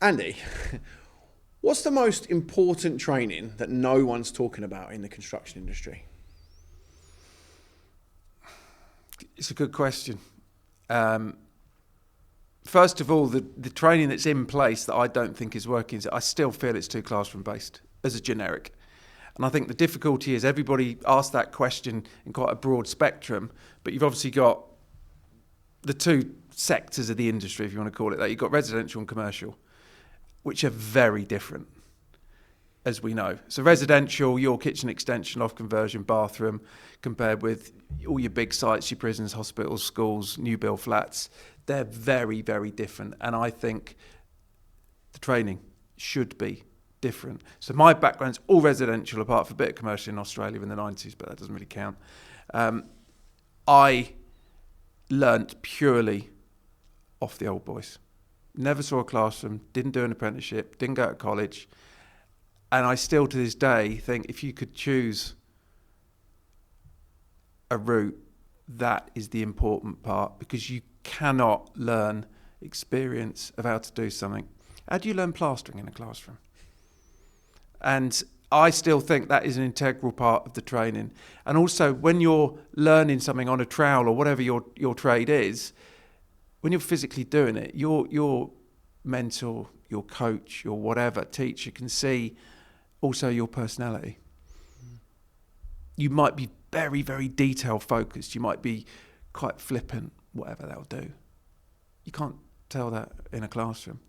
Andy, what's the most important training that no one's talking about in the construction industry? It's a good question. First of all, the training that's in place that I don't think is working, I still feel it's too classroom based as a generic. And I think the difficulty is everybody asks that question in quite a broad spectrum, but you've obviously got the two sectors of the industry, if you want to call it that. You've got residential and commercial, which are very different, as we know. So residential, your kitchen extension, loft conversion, bathroom, compared with all your big sites, your prisons, hospitals, schools, new build flats, they're very, very different. And I think the training should be different. So my background's all residential, apart from a bit of commercial in Australia in the 90s, but that doesn't really count. I learnt purely off the old boys. Never saw a classroom, didn't do an apprenticeship, didn't go to college. And I still to this day think if you could choose a route, that is the important part, because you cannot learn experience of how to do something. How do you learn plastering in a classroom? And I still think that is an integral part of the training. And also when you're learning something on a trowel or whatever your trade is, when you're physically doing it, your mentor, your coach, your whatever teacher can see also your personality. You might be very, very detail focused. You might be quite flippant, whatever that'll do. You can't tell that in a classroom.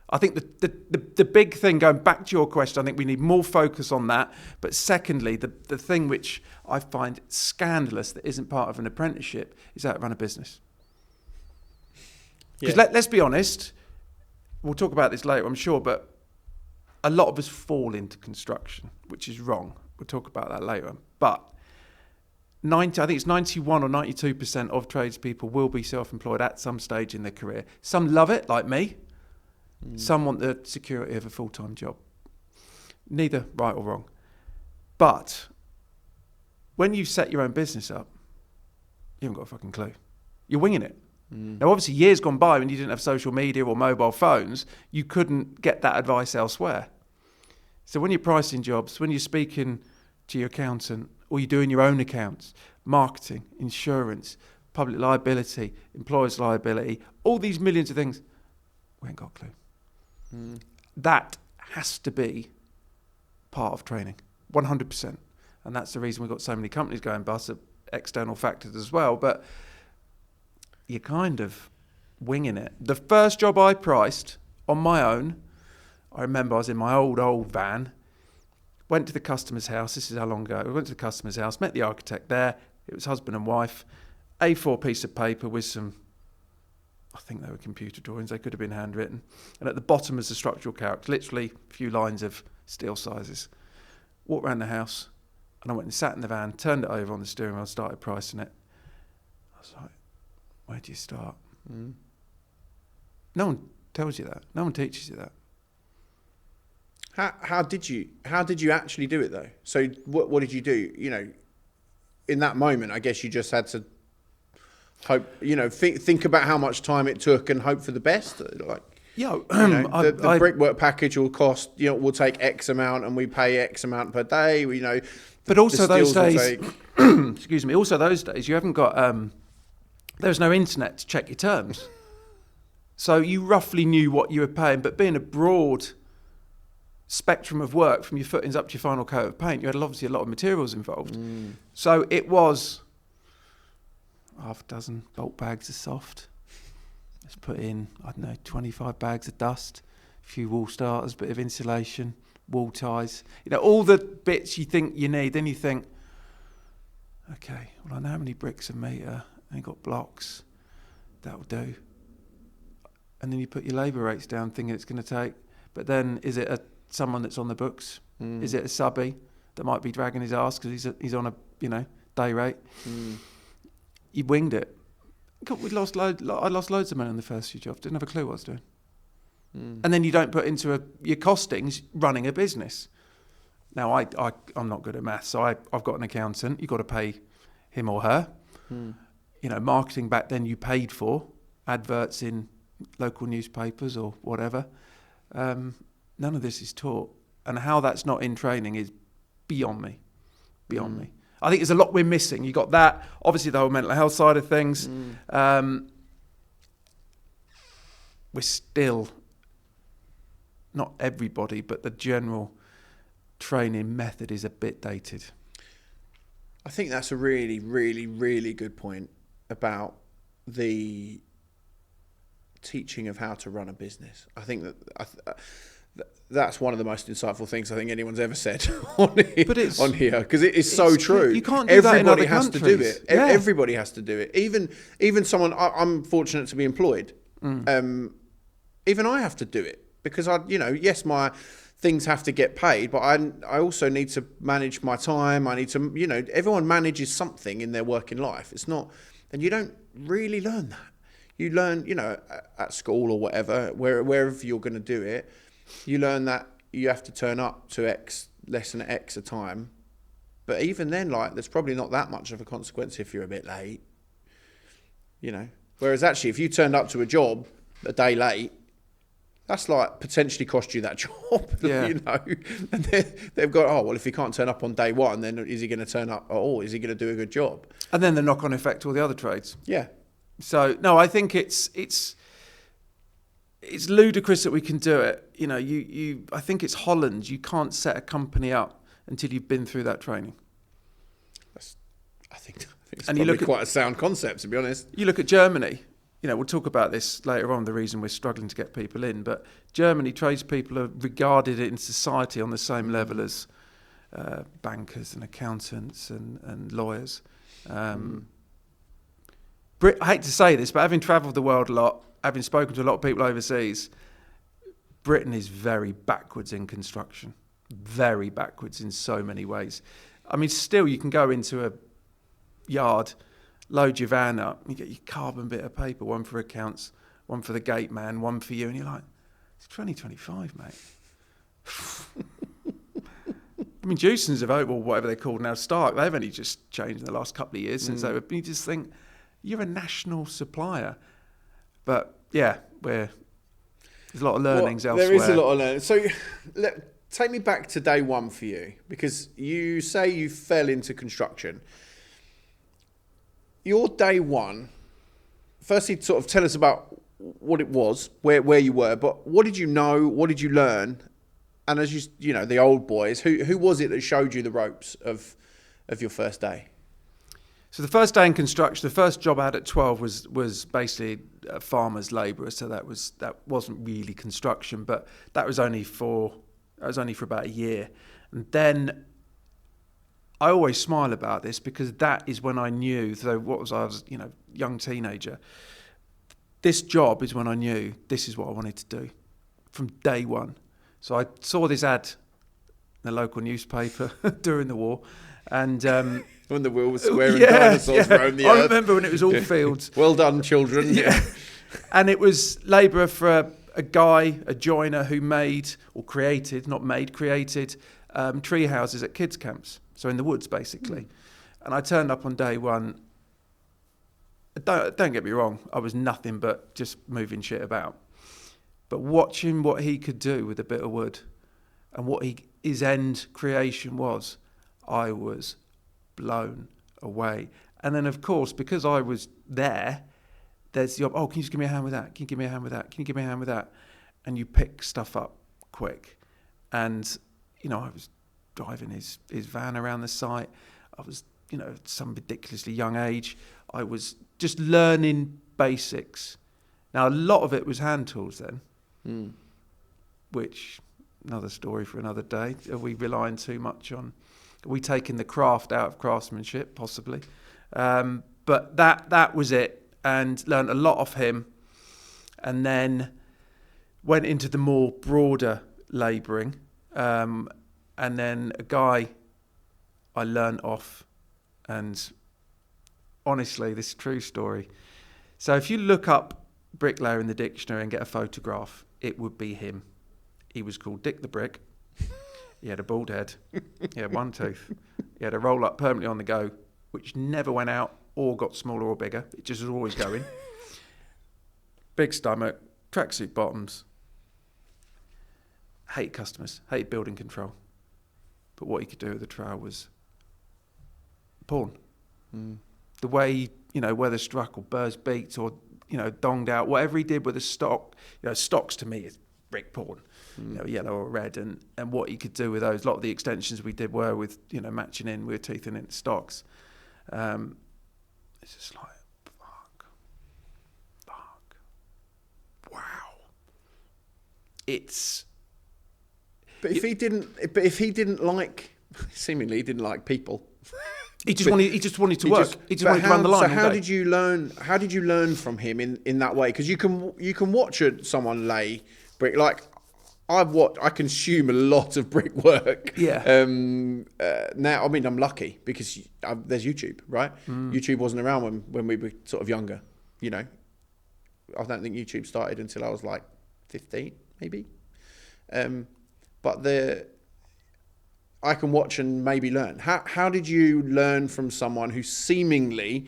I think the big thing, going back to your question, I think we need more focus on that. But secondly, the thing which I find scandalous that isn't part of an apprenticeship is how to run a business. Because let's be honest, we'll talk about this later, I'm sure, but a lot of us fall into construction, which is wrong. We'll talk about that later. But I think it's 91 or 92% of tradespeople will be self-employed at some stage in their career. Some love it, like me. Some want the security of a full-time job. Neither right or wrong. But when you set your own business up, you haven't got a fucking clue. You're winging it. Now, obviously, years gone by when you didn't have social media or mobile phones, you couldn't get that advice elsewhere. So when you're pricing jobs, when you're speaking to your accountant, or you're doing your own accounts, marketing, insurance, public liability, employer's liability, all these millions of things, we ain't got a clue. That has to be part of training, 100%. And that's the reason we've got so many companies going bust, external factors as well. But you're kind of winging it. The first job I priced on my own, I remember I was in my old van, went to the customer's house. This is how long ago. We went to the customer's house, met the architect there. It was husband and wife. A4 piece of paper with some, I think they were computer drawings. They could have been handwritten. And at the bottom was the structural character, literally a few lines of steel sizes. Walked around the house, and I went and sat in the van, turned it over on the steering wheel, started pricing it. I was like, where do you start? No one tells you that. No one teaches you that. How did you actually do it though? So what did you do? You know, in that moment, I guess you just had to hope. You know, think about how much time it took and hope for the best. Like, the brickwork package will cost. You know, we'll take X amount and we pay X amount per day. You know, but also those days. Excuse me. Also those days, you haven't got. There's no internet to check your terms, so you roughly knew what you were paying. But being a broad spectrum of work from your footings up to your final coat of paint, you had obviously a lot of materials involved. So it was half a dozen bolt bags of soft. Let's put in, 25 bags of dust, a few wall starters, bit of insulation, wall ties. You know, all the bits you think you need. Then you think, okay, well, I know how many bricks a metre. And got blocks. That'll do. And then you put your labour rates down, thinking it's going to take. But then, is it someone that's on the books? Is it a subby that might be dragging his ass because he's on a day rate? You winged it. God, I lost loads of money on the first few jobs. Didn't have a clue what I was doing. And then you don't put into your costings running a business. Now I'm not good at maths, so I've got an accountant. You've got to pay him or her. You know, marketing back then you paid for, adverts in local newspapers or whatever. None of this is taught. And how that's not in training is beyond me. Beyond me. I think there's a lot we're missing. You got that, obviously the whole mental health side of things. We're still, not everybody, but the general training method is a bit dated. I think that's a really, really, really good point about the teaching of how to run a business. I think that that's one of the most insightful things I think anyone's ever said on here, because it is so true. You can't do that in other countries. Everybody has to do it. Yeah. Everybody has to do it. Even someone, I'm fortunate to be employed. Even I have to do it because yes, my things have to get paid, but I also need to manage my time. I need to, everyone manages something in their working life. It's not, and you don't really learn that. You learn, at school or whatever, wherever you're going to do it, you learn that you have to turn up to less than X a time. But even then, there's probably not that much of a consequence if you're a bit late, Whereas actually, if you turned up to a job a day late, that's potentially cost you that job, And they've got, if he can't turn up on day one, then is he going to turn up at all? Is he going to do a good job? And then the knock-on effect to all the other trades. Yeah. So no, I think it's ludicrous that we can do it. I think it's Holland. You can't set a company up until you've been through that training. I think it's probably quite a sound concept, to be honest. You look at Germany. We'll talk about this later on, the reason we're struggling to get people in. But Germany, tradespeople are regarded in society on the same level as bankers and accountants and lawyers. I hate to say this, but having travelled the world a lot, having spoken to a lot of people overseas, Britain is very backwards in construction. Very backwards in so many ways. I mean, still you can go into a yard, load your van up, and you get your carbon bit of paper, one for accounts, one for the gate man, one for you, and you're like, it's 2025, mate. I mean, Jewson's of Oak, or whatever they're called now, Stark, they've only just changed in the last couple of years since they were, you just think, you're a national supplier. But yeah, there's a lot of learnings elsewhere. There is a lot of learning. So take me back to day one for you, because you say you fell into construction. Your day one, firstly, sort of tell us about what it was, where you were, but what did you know? What did you learn? And as the old boys, who was it that showed you the ropes of your first day? So the first day in construction, the first job I had at 12 was basically a farmer's labourer. So that wasn't really construction, but that was only for about a year. And then I always smile about this because that is when I knew, I was young teenager. This job is when I knew this is what I wanted to do from day one. So I saw this ad in the local newspaper during the war, and when the wheel was square and dinosaurs roamed the earth. I remember when it was all fields. Well done, children. Yeah. And it was labourer for a guy, a joiner who created tree houses at kids' camps. So in the woods, basically. And I turned up on day one. Don't get me wrong, I was nothing but just moving shit about. But watching what he could do with a bit of wood and what his end creation was, I was blown away. And then, of course, because I was there's the, can you just give me a hand with that? Can you give me a hand with that? Can you give me a hand with that? And you pick stuff up quick. And, I was driving his van around the site. I was, at some ridiculously young age. I was just learning basics. Now, a lot of it was hand tools then, which, another story for another day. Are we relying too much on, are we taking the craft out of craftsmanship, possibly? But that was it, and learned a lot off him. And then went into the more broader labouring. And then a guy I learnt off, and honestly, this is a true story. So if you look up bricklayer in the dictionary and get a photograph, it would be him. He was called Dick the Brick. He had a bald head. He had one tooth. He had a roll up permanently on the go, which never went out or got smaller or bigger. It just was always going. Big stomach, tracksuit bottoms. hated customers, hated building control. But what he could do with the trowel was porn. The way, whether struck or burrs beaked or, donged out, whatever he did with the stock, stocks to me is brick porn, yellow or red. And what he could do with those, a lot of the extensions we did were with, matching in, we were teething in stocks. It's just like, fuck, wow. But if he didn't like, seemingly he didn't like people. He just wanted to work. He just wanted to run the line. So how did you learn? How did you learn from him in that way? Because you can watch someone lay brick. Like I consume a lot of brickwork. Yeah. Now, I mean, I'm lucky because there's YouTube, right? YouTube wasn't around when we were sort of younger. I don't think YouTube started until I was like 15, maybe. But I can watch and maybe learn. How did you learn from someone who seemingly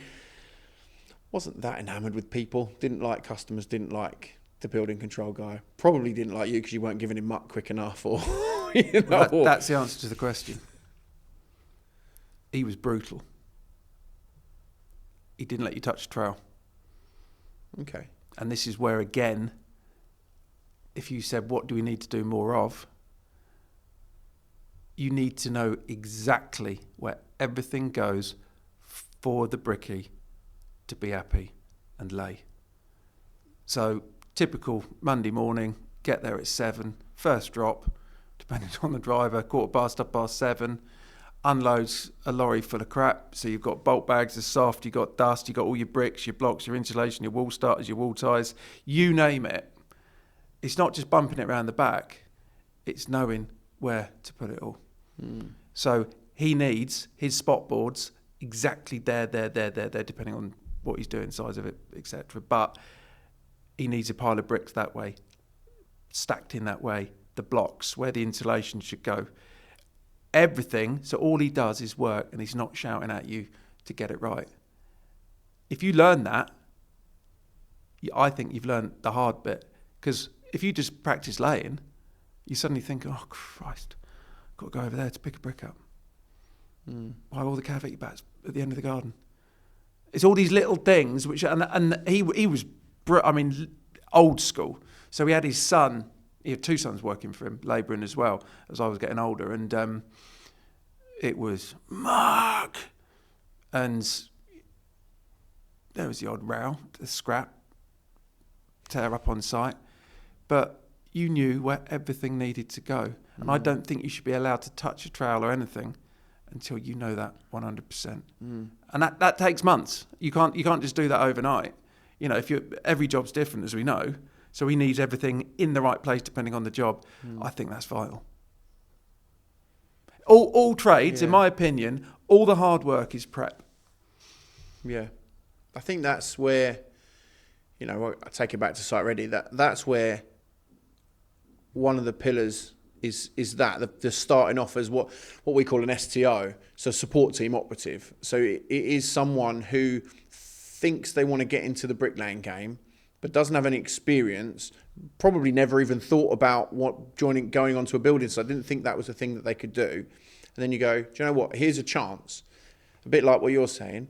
wasn't that enamoured with people, didn't like customers, didn't like the building control guy, probably didn't like you because you weren't giving him muck quick enough, or that's the answer to the question. He was brutal. He didn't let you touch the trowel. Okay. And this is where, again, if you said, what do we need to do more of? You need to know exactly where everything goes for the brickie to be happy and lay. So typical Monday morning, get there at 7, first drop, depending on the driver, 7:15, unloads a lorry full of crap. So you've got bolt bags of soft, you've got dust, you've got all your bricks, your blocks, your insulation, your wall starters, your wall ties, you name it. It's not just bumping it around the back, it's knowing where to put it all. So he needs his spot boards exactly there, depending on what he's doing, size of it, etc. But he needs a pile of bricks that way, stacked in that way, the blocks, where the insulation should go. Everything, so all he does is work and he's not shouting at you to get it right. If you learn that, I think you've learned the hard bit. Because if you just practice laying, you suddenly think, oh Christ, got to go over there to pick a brick up. Why all the cavity bats at the end of the garden? It's all these little things which, and he was, old school. So he had his son. He had 2 sons working for him, labouring as well as I was getting older, and it was Mark, and there was the odd row, the scrap, tear up on site, but you knew where everything needed to go. And I don't think you should be allowed to touch a trowel or anything until you know that 100%. And that takes months. You can't just do that overnight. Every job's different, as we know. So he needs everything in the right place depending on the job. I think that's vital. All trades, in my opinion, all the hard work is prep. Yeah. I think that's where, I take it back to site ready, that's where one of the pillars is that the starting off as what we call an STO, so support team operative. So it is someone who thinks they want to get into the bricklaying game, but doesn't have any experience, probably never even thought about going onto a building site, didn't think that was a thing that they could do. And then you go, do you know what? Here's a chance. A bit like what you're saying.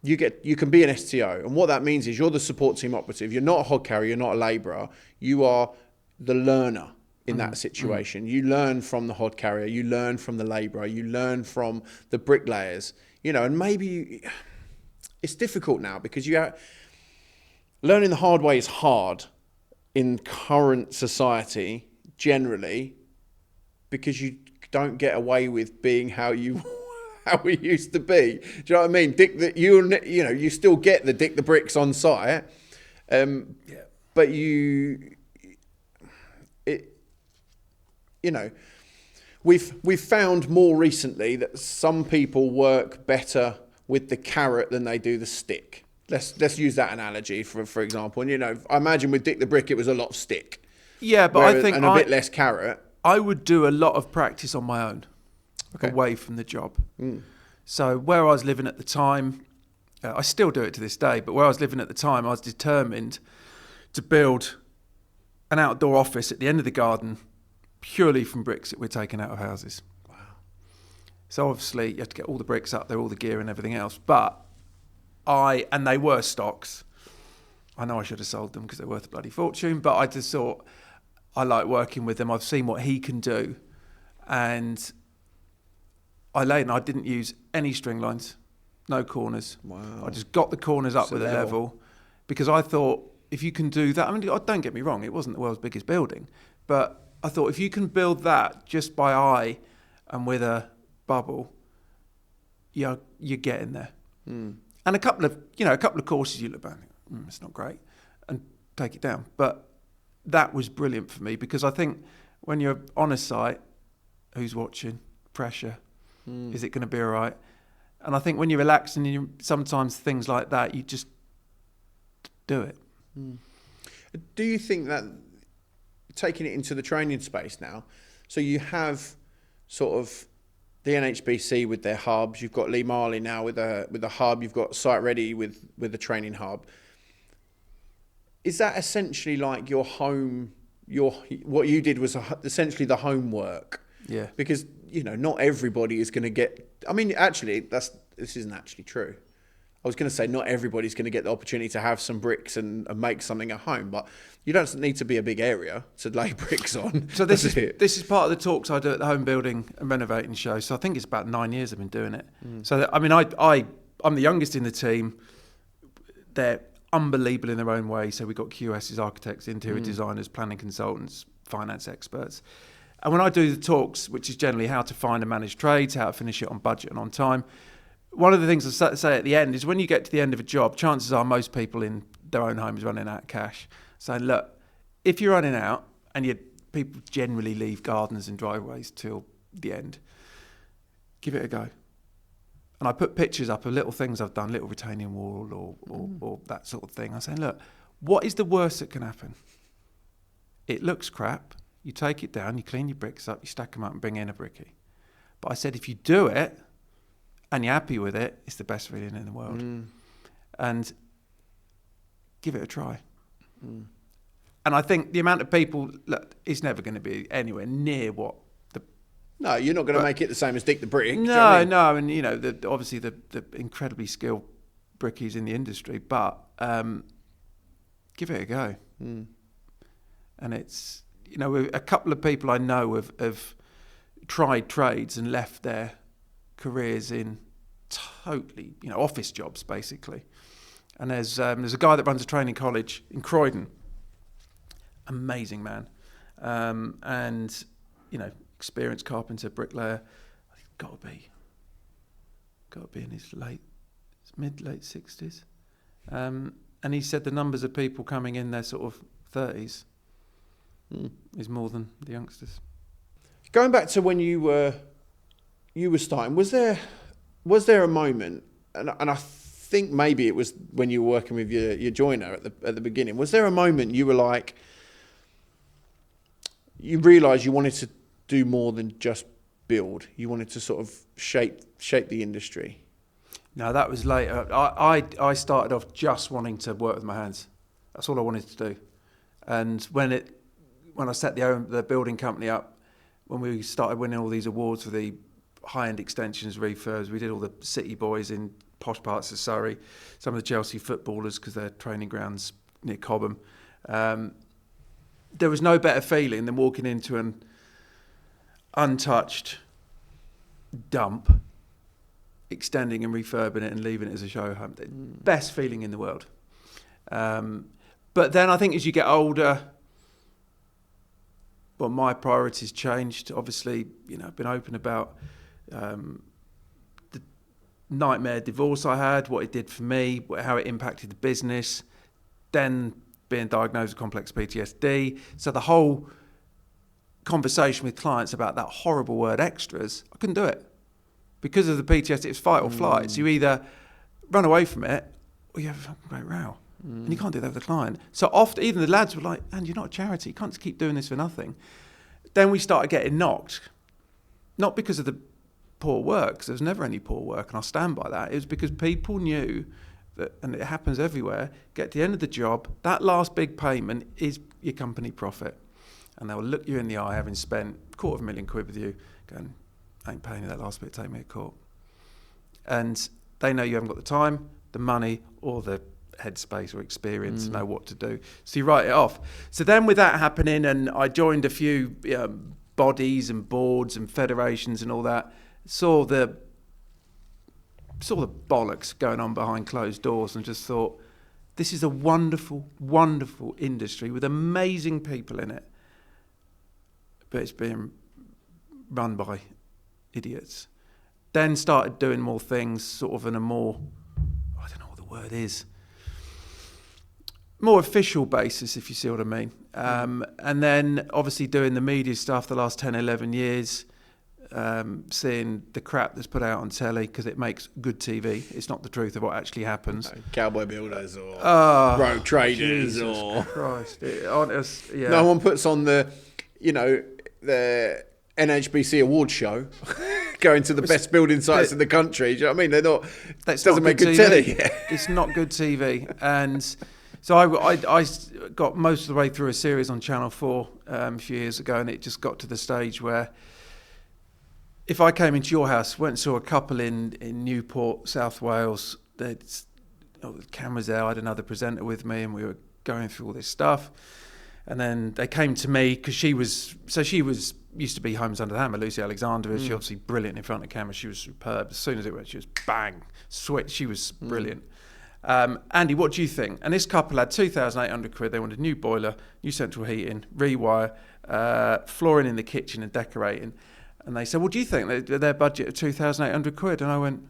You can be an STO, and what that means is you're the support team operative. You're not a hod carrier, you're not a labourer. You are the learner in that situation. You learn from the hod carrier, you learn from the labourer, you learn from the bricklayers. And maybe it's difficult now because learning the hard way is hard in current society generally, because you don't get away with being how we used to be. Do you know what I mean? You still get the dick the bricks on site, but we've found more recently that some people work better with the carrot than they do the stick. Let's use that analogy for example. And I imagine with Dick the Brick it was a lot of stick. Yeah, but I think a bit less carrot. I would do a lot of practice on my own, away from the job. So where I was living at the time, I still do it to this day, but where I was living at the time, I was determined to build an outdoor office at the end of the garden purely from bricks that we're taking out of houses. Wow. So obviously you have to get all the bricks up there, all the gear and everything else. But and they were stocks. I know I should have sold them because they're worth a bloody fortune, but I just thought I like working with them. I've seen what he can do. And I didn't use any string lines, no corners. Wow. I just got the corners up with a level because I thought if you can do that, I mean, don't get me wrong, it wasn't the world's biggest building, but I thought if you can build that just by eye and with a bubble, you're getting there. Mm. And a couple of courses you look back, it's not great, and take it down. But that was brilliant for me because I think when you're on a site, who's watching, pressure, is it going to be all right? And I think when you're relaxed and sometimes things like that, you just do it. Mm. Do you think that taking it into the training space now, so you have sort of the NHBC with their hubs, you've got Lee Marley now with a hub, you've got Site Ready with the training hub. Is that essentially like your home? What you did was essentially the homework. Yeah. Because not everybody is going to get. I mean, actually, this isn't actually true. I was going to say not everybody's going to get the opportunity to have some bricks and make something at home, but you don't need to be a big area to lay bricks on. So this is part of the talks I do at the home building and renovating show. So I think it's about 9 years I've been doing it. So I mean, I'm the youngest in the team. They're unbelievable in their own way. So we've got QSs, architects, interior designers, planning consultants, finance experts. And when I do the talks, which is generally how to find and manage trades, how to finish it on budget and on time, one of the things I say at the end is when you get to the end of a job, chances are most people in their own home is running out of cash. So look, if you're running out, and people generally leave gardens and driveways till the end, give it a go. And I put pictures up of little things I've done, little retaining wall or that sort of thing. I say, look, what is the worst that can happen? It looks crap. You take it down, you clean your bricks up, you stack them up and bring in a brickie. But I said, if you do it and you're happy with it, it's the best feeling in the world. And give it a try. And I think the amount of people, look, it's never going to be anywhere near what the... No, you're not going to make it the same as Dick the Brick. No, and obviously the incredibly skilled brickies in the industry, but give it a go. And it's... a couple of people I know have tried trades and left their careers in totally, office jobs basically. And there's a guy that runs a training college in Croydon, amazing man, and experienced carpenter, bricklayer. He's got to be in his late 60s, and he said the numbers of people coming in their sort of 30s. Is more than the youngsters. Going back to when you were starting, was there a moment, and I think maybe it was when you were working with your joiner at the beginning, was there a moment you were like, you realised you wanted to do more than just build, you wanted to sort of shape the industry? No, that was later. I started off just wanting to work with my hands. That's all I wanted to do. And when I set the building company up, when we started winning all these awards for the high-end extensions, refurbs, we did all the city boys in posh parts of Surrey, some of the Chelsea footballers because they're training grounds near Cobham. There was no better feeling than walking into an untouched dump, extending and refurbing it and leaving it as a show home. Best feeling in the world. But then I think as you get older, well, my priorities changed. Obviously, I've been open about the nightmare divorce I had, what it did for me, how it impacted the business, then being diagnosed with complex PTSD. So the whole conversation with clients about that horrible word extras, I couldn't do it. Because of the PTSD, it's fight or flight. So you either run away from it or you have a fucking great row. And you can't do that with the client. So often, even the lads were like, and you're not a charity, you can't just keep doing this for nothing. Then we started getting knocked. Not because of the poor work, because there's never any poor work, and I'll stand by that. It was because people knew that, and it happens everywhere, get to the end of the job, that last big payment is your company profit. and they'll look you in the eye, having spent £250,000 with you, going, I ain't paying you that last bit, take me to court. And they know you haven't got the time, the money, or the headspace or experience to know what to do. So you write it off. So then with that happening, and I joined a few bodies and boards and federations and all that, saw the bollocks going on behind closed doors, and just thought, this is a wonderful, wonderful industry with amazing people in it, but it's being run by idiots. Then started doing more things sort of in a more, I don't know what the word is, more official basis, if you see what I mean. And then obviously doing the media stuff the last 10, 11 years, seeing the crap that's put out on telly because it makes good TV. It's not the truth of what actually happens. Cowboy builders or rogue traders Jesus or... Christ. No one puts on the NHBC awards show going to the best building sites in the country. Do you know what I mean? They're not... That doesn't make good telly. It's not good TV. And so I got most of the way through a series on Channel 4 a few years ago, and it just got to the stage where if I came into your house, went and saw a couple in Newport, South Wales, the cameras there, I had another presenter with me, and we were going through all this stuff. And then they came to me because she used to be Homes Under the Hammer, Lucy Alexander. She obviously brilliant in front of camera. She was superb. As soon as it went, she was bang, switch. She was brilliant. Andy, what do you think? And this couple had £2,800. They wanted new boiler, new central heating, rewire, flooring in the kitchen and decorating. And they said, what do you think? Their budget of £2,800. And I went,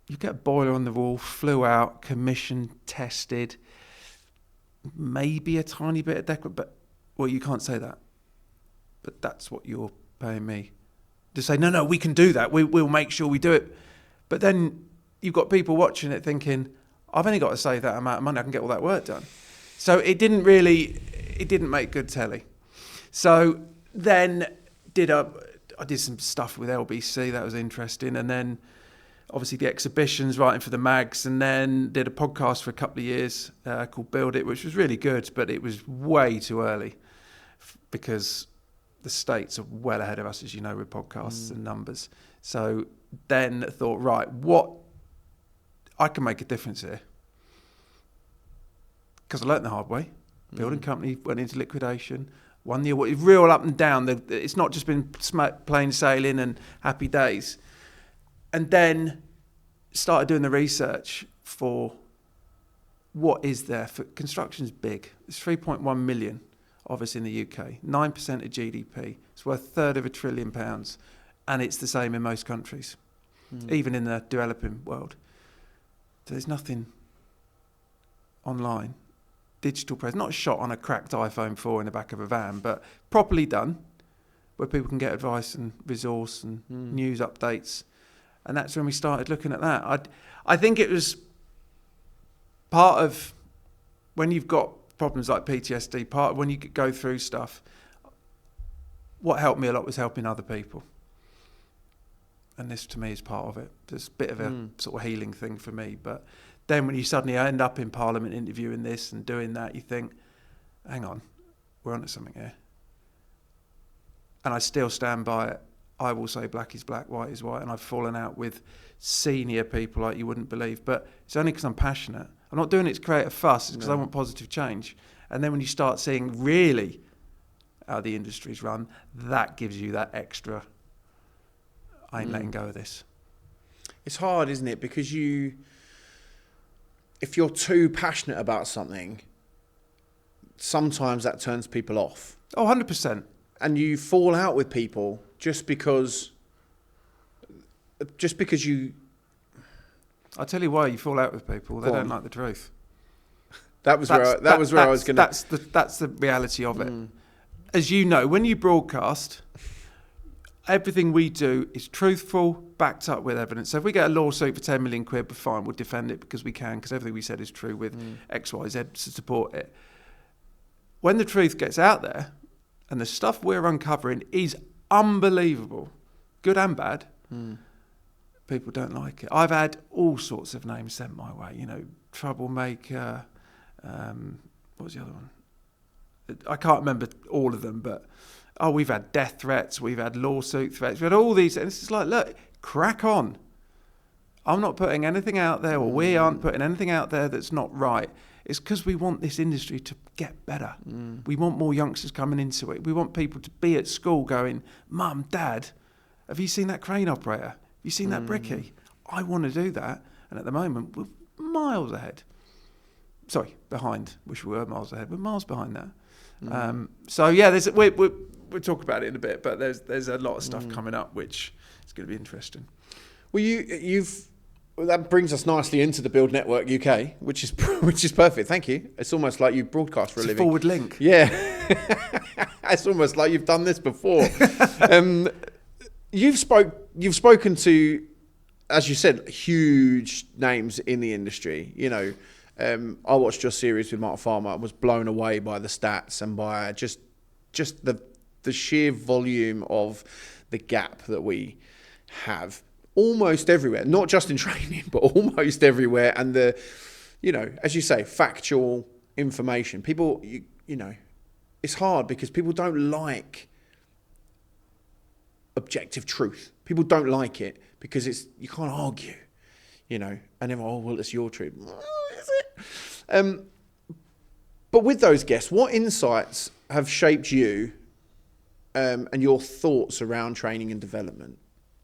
you get a boiler on the wall, flew out, commissioned, tested, maybe a tiny bit of decor, but, well, you can't say that. But that's what you're paying me. To say, no, we can do that. We'll make sure we do it. But then you've got people watching it thinking, I've only got to save that amount of money, I can get all that work done. So it didn't make good telly. So then I did some stuff with LBC, that was interesting. And then obviously the exhibitions, writing for the mags, and then did a podcast for a couple of years called Build It, which was really good, but it was way too early because the States are well ahead of us, as you know, with podcasts and numbers. So then I thought, right, I can make a difference here. Because I learnt the hard way. Building company went into liquidation, won the award. Real up and down. It's not just been plain sailing and happy days. And then started doing the research for what is there. For construction's big. It's 3.1 million of us in the UK. 9% of GDP. It's worth £1/3 trillion pounds. And it's the same in most countries, even in the developing world. There's nothing online. Digital press, not shot on a cracked iPhone 4 in the back of a van, but properly done, where people can get advice and resource and news updates. And that's when we started looking at that. I think it was part of when you've got problems like PTSD, part of when you go through stuff, what helped me a lot was helping other people. And this to me is part of it. It's a bit of a sort of healing thing for me. But then when you suddenly end up in Parliament interviewing this and doing that, you think, hang on, we're onto something here. And I still stand by it. I will say black is black, white is white. And I've fallen out with senior people like you wouldn't believe. But it's only because I'm passionate. I'm not doing it to create a fuss. It's because I want positive change. And then when you start seeing really how the industry's run, that gives you that extra, I ain't letting go of this. It's hard, isn't it? Because if you're too passionate about something, sometimes that turns people off. Oh, 100%. And you fall out with people just because you... I'll tell you why you fall out with people. They don't like the truth. That was where I was going to... That's the reality of it. As you know, when you broadcast, everything we do is truthful, backed up with evidence. So if we get a lawsuit for 10 million quid, we're fine. We'll defend it because we can, because everything we said is true with X, Y, Z to support it. When the truth gets out there, and the stuff we're uncovering is unbelievable, good and bad, people don't like it. I've had all sorts of names sent my way, troublemaker, what was the other one? I can't remember all of them, but we've had death threats, we've had lawsuit threats, we've had all these, and it's just like, look, crack on. I'm not putting anything out there, or we aren't putting anything out there that's not right. It's because we want this industry to get better. We want more youngsters coming into it. We want people to be at school going, Mum, Dad, have you seen that crane operator? Have you seen that brickie? I want to do that. And at the moment, we're miles ahead. Sorry, behind. Wish we were miles ahead. We're miles behind that. So yeah, we'll talk about it in a bit, but there's a lot of stuff coming up which is going to be interesting. Well, that brings us nicely into the Build Network UK, which is perfect. Thank you. It's almost like you broadcast for a living. Forward link. Yeah, it's almost like you've done this before. You've spoken to, as you said, huge names in the industry. You know, I watched your series with Mark Farmer. I was blown away by the stats and by just the sheer volume of the gap that we have almost everywhere, not just in training, but almost everywhere. And the, you know, as you say, factual information. People, you know, it's hard because people don't like objective truth. People don't like it because you can't argue, you know, and then, oh, well, it's your truth. Is it? But with those guests, what insights have shaped you and your thoughts around training and development?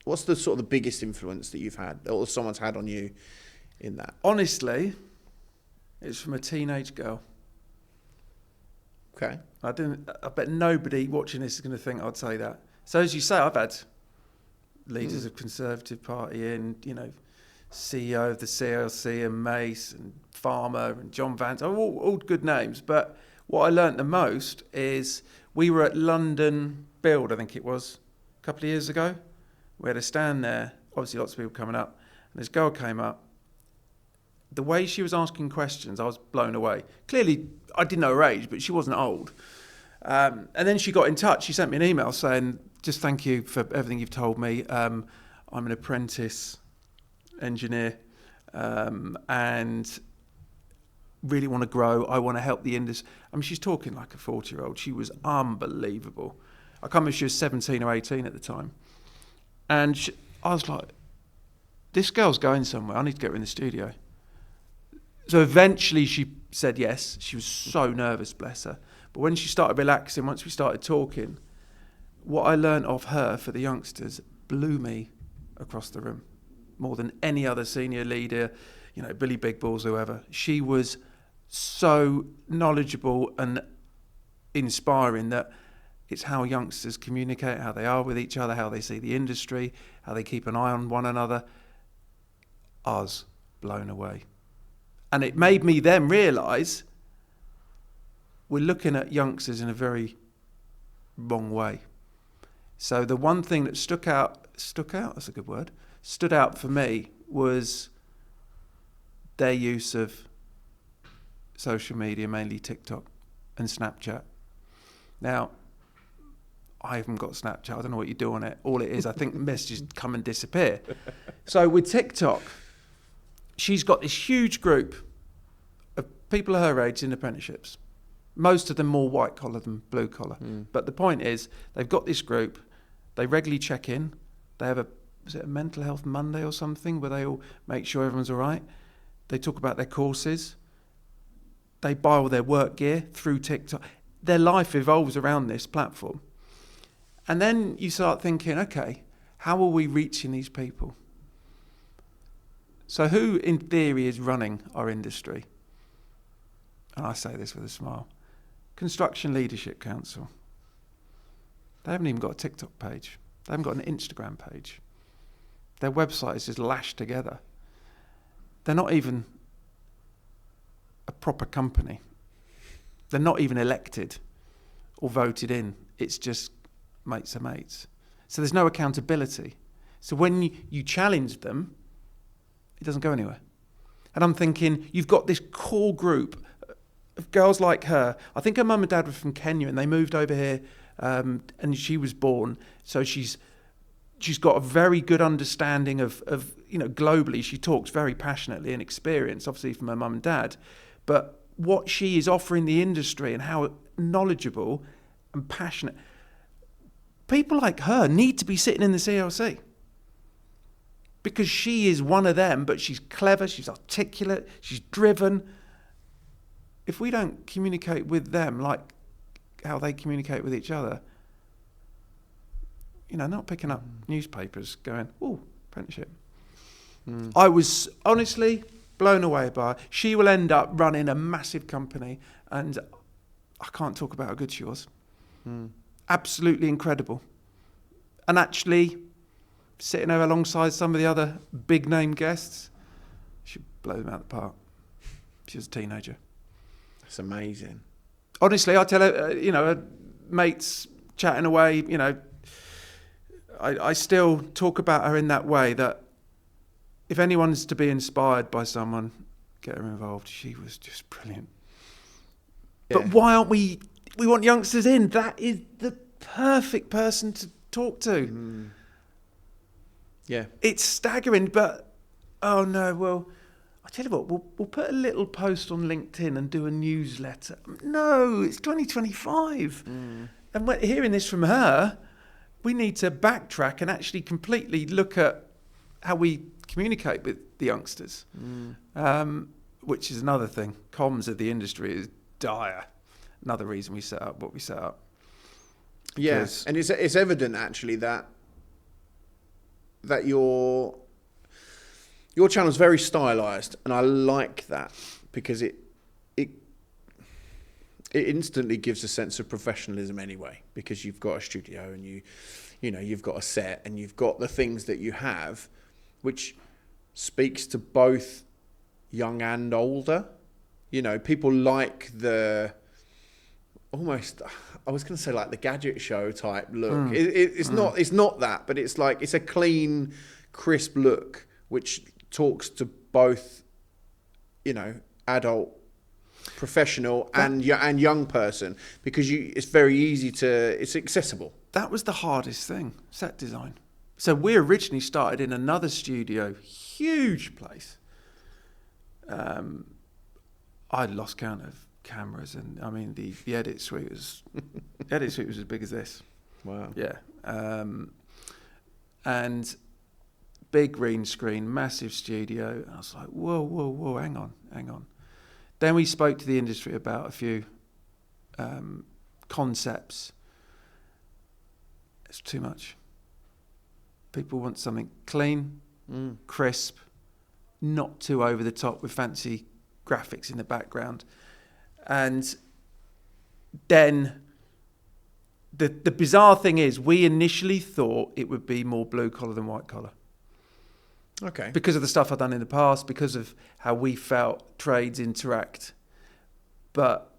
What's the sort of the biggest influence that you've had or someone's had on you in that? Honestly, it's from a teenage girl. Okay. I bet nobody watching this is going to think I'd say that. So as you say, I've had leaders of Conservative Party in, you know, CEO of the CLC and Mace and Farmer and John Vance, all good names. But what I learnt the most is we were at London Build, I think it was, a couple of years ago. We had a stand there, obviously lots of people coming up, and this girl came up. The way she was asking questions, I was blown away. Clearly, I didn't know her age, but she wasn't old. And then she got in touch. She sent me an email saying, just thank you for everything you've told me. I'm an apprentice engineer and really want to grow. I want to help the industry. I mean, she's talking like a 40-year-old. She was unbelievable. I can't remember if she was 17 or 18 at the time. And I was like, this girl's going somewhere. I need to get her in the studio. So eventually she said yes. She was so nervous, bless her. But when she started relaxing, once we started talking, what I learned of her for the youngsters blew me across the room more than any other senior leader, you know, Billy Big Balls, whoever. She was so knowledgeable and inspiring that it's how youngsters communicate, how they are with each other, how they see the industry, how they keep an eye on one another. I was blown away. And it made me then realise we're looking at youngsters in a very wrong way. So the one thing that stuck out, that's a good word, stood out for me was their use of social media, mainly TikTok and Snapchat. Now, I haven't got Snapchat. I don't know what you do on it. All it is, I think messages come and disappear. So with TikTok, she's got this huge group of people her age in apprenticeships. Most of them more white collar than blue collar. But the point is, they've got this group. They regularly check in. They have is it a mental health Monday or something where they all make sure everyone's all right. They talk about their courses. They buy all their work gear through TikTok. Their life evolves around this platform. And then you start thinking, okay, how are we reaching these people? So who, in theory, is running our industry? And I say this with a smile. Construction Leadership Council. They haven't even got a TikTok page. They haven't got an Instagram page. Their website is just lashed together. They're not even a proper company. They're not even elected or voted in. It's just mates are mates. So there's no accountability. So when you challenge them, it doesn't go anywhere. And I'm thinking, you've got this core group of girls like her. I think her mum and dad were from Kenya and they moved over here and she was born. So she's got a very good understanding of you know, globally. She talks very passionately and experience, obviously from her mum and dad. But what she is offering the industry and how knowledgeable and passionate. People like her need to be sitting in the CLC because she is one of them, but she's clever, she's articulate, she's driven. If we don't communicate with them like how they communicate with each other, not picking up newspapers going, "Oh, apprenticeship." I was honestly blown away by her. She will end up running a massive company, and I can't talk about how good she was. Absolutely incredible. And actually, sitting there alongside some of the other big name guests, she blow them out of the park. She was a teenager. That's amazing. Honestly, I tell her, her mates chatting away, I still talk about her in that way, that if anyone's to be inspired by someone, get her involved. She was just brilliant. Yeah. But why aren't we want youngsters in? That is the perfect person to talk to. Yeah. It's staggering, but, oh no, well, I tell you what, we'll put a little post on LinkedIn and do a newsletter. No, it's 2025. And hearing this from her, we need to backtrack and actually completely look at how we communicate with the youngsters, which is another thing. Comms of the industry is dire. Another reason we set up what we set up. Yes, and it's evident actually that your channel is very stylized, and I like that because it instantly gives a sense of professionalism anyway, because you've got a studio and you've got a set and you've got the things that you have, which speaks to both young and older. People like the almost, I was going to say like the gadget show type look. It's not that, but it's like, it's a clean, crisp look, which talks to both, adult, professional and young person, because it's very easy it's accessible. That was the hardest thing, set design. So we originally started in another studio, huge place. I'd lost count of cameras, and I mean the edit suite was as big as this. Wow. Yeah. And big green screen, massive studio. And I was like, whoa, hang on. Then we spoke to the industry about a few concepts. It's too much. People want something clean, crisp, not too over the top with fancy graphics in the background. And then the bizarre thing is, we initially thought it would be more blue collar than white collar. Okay. Because of the stuff I've done in the past, because of how we felt trades interact. But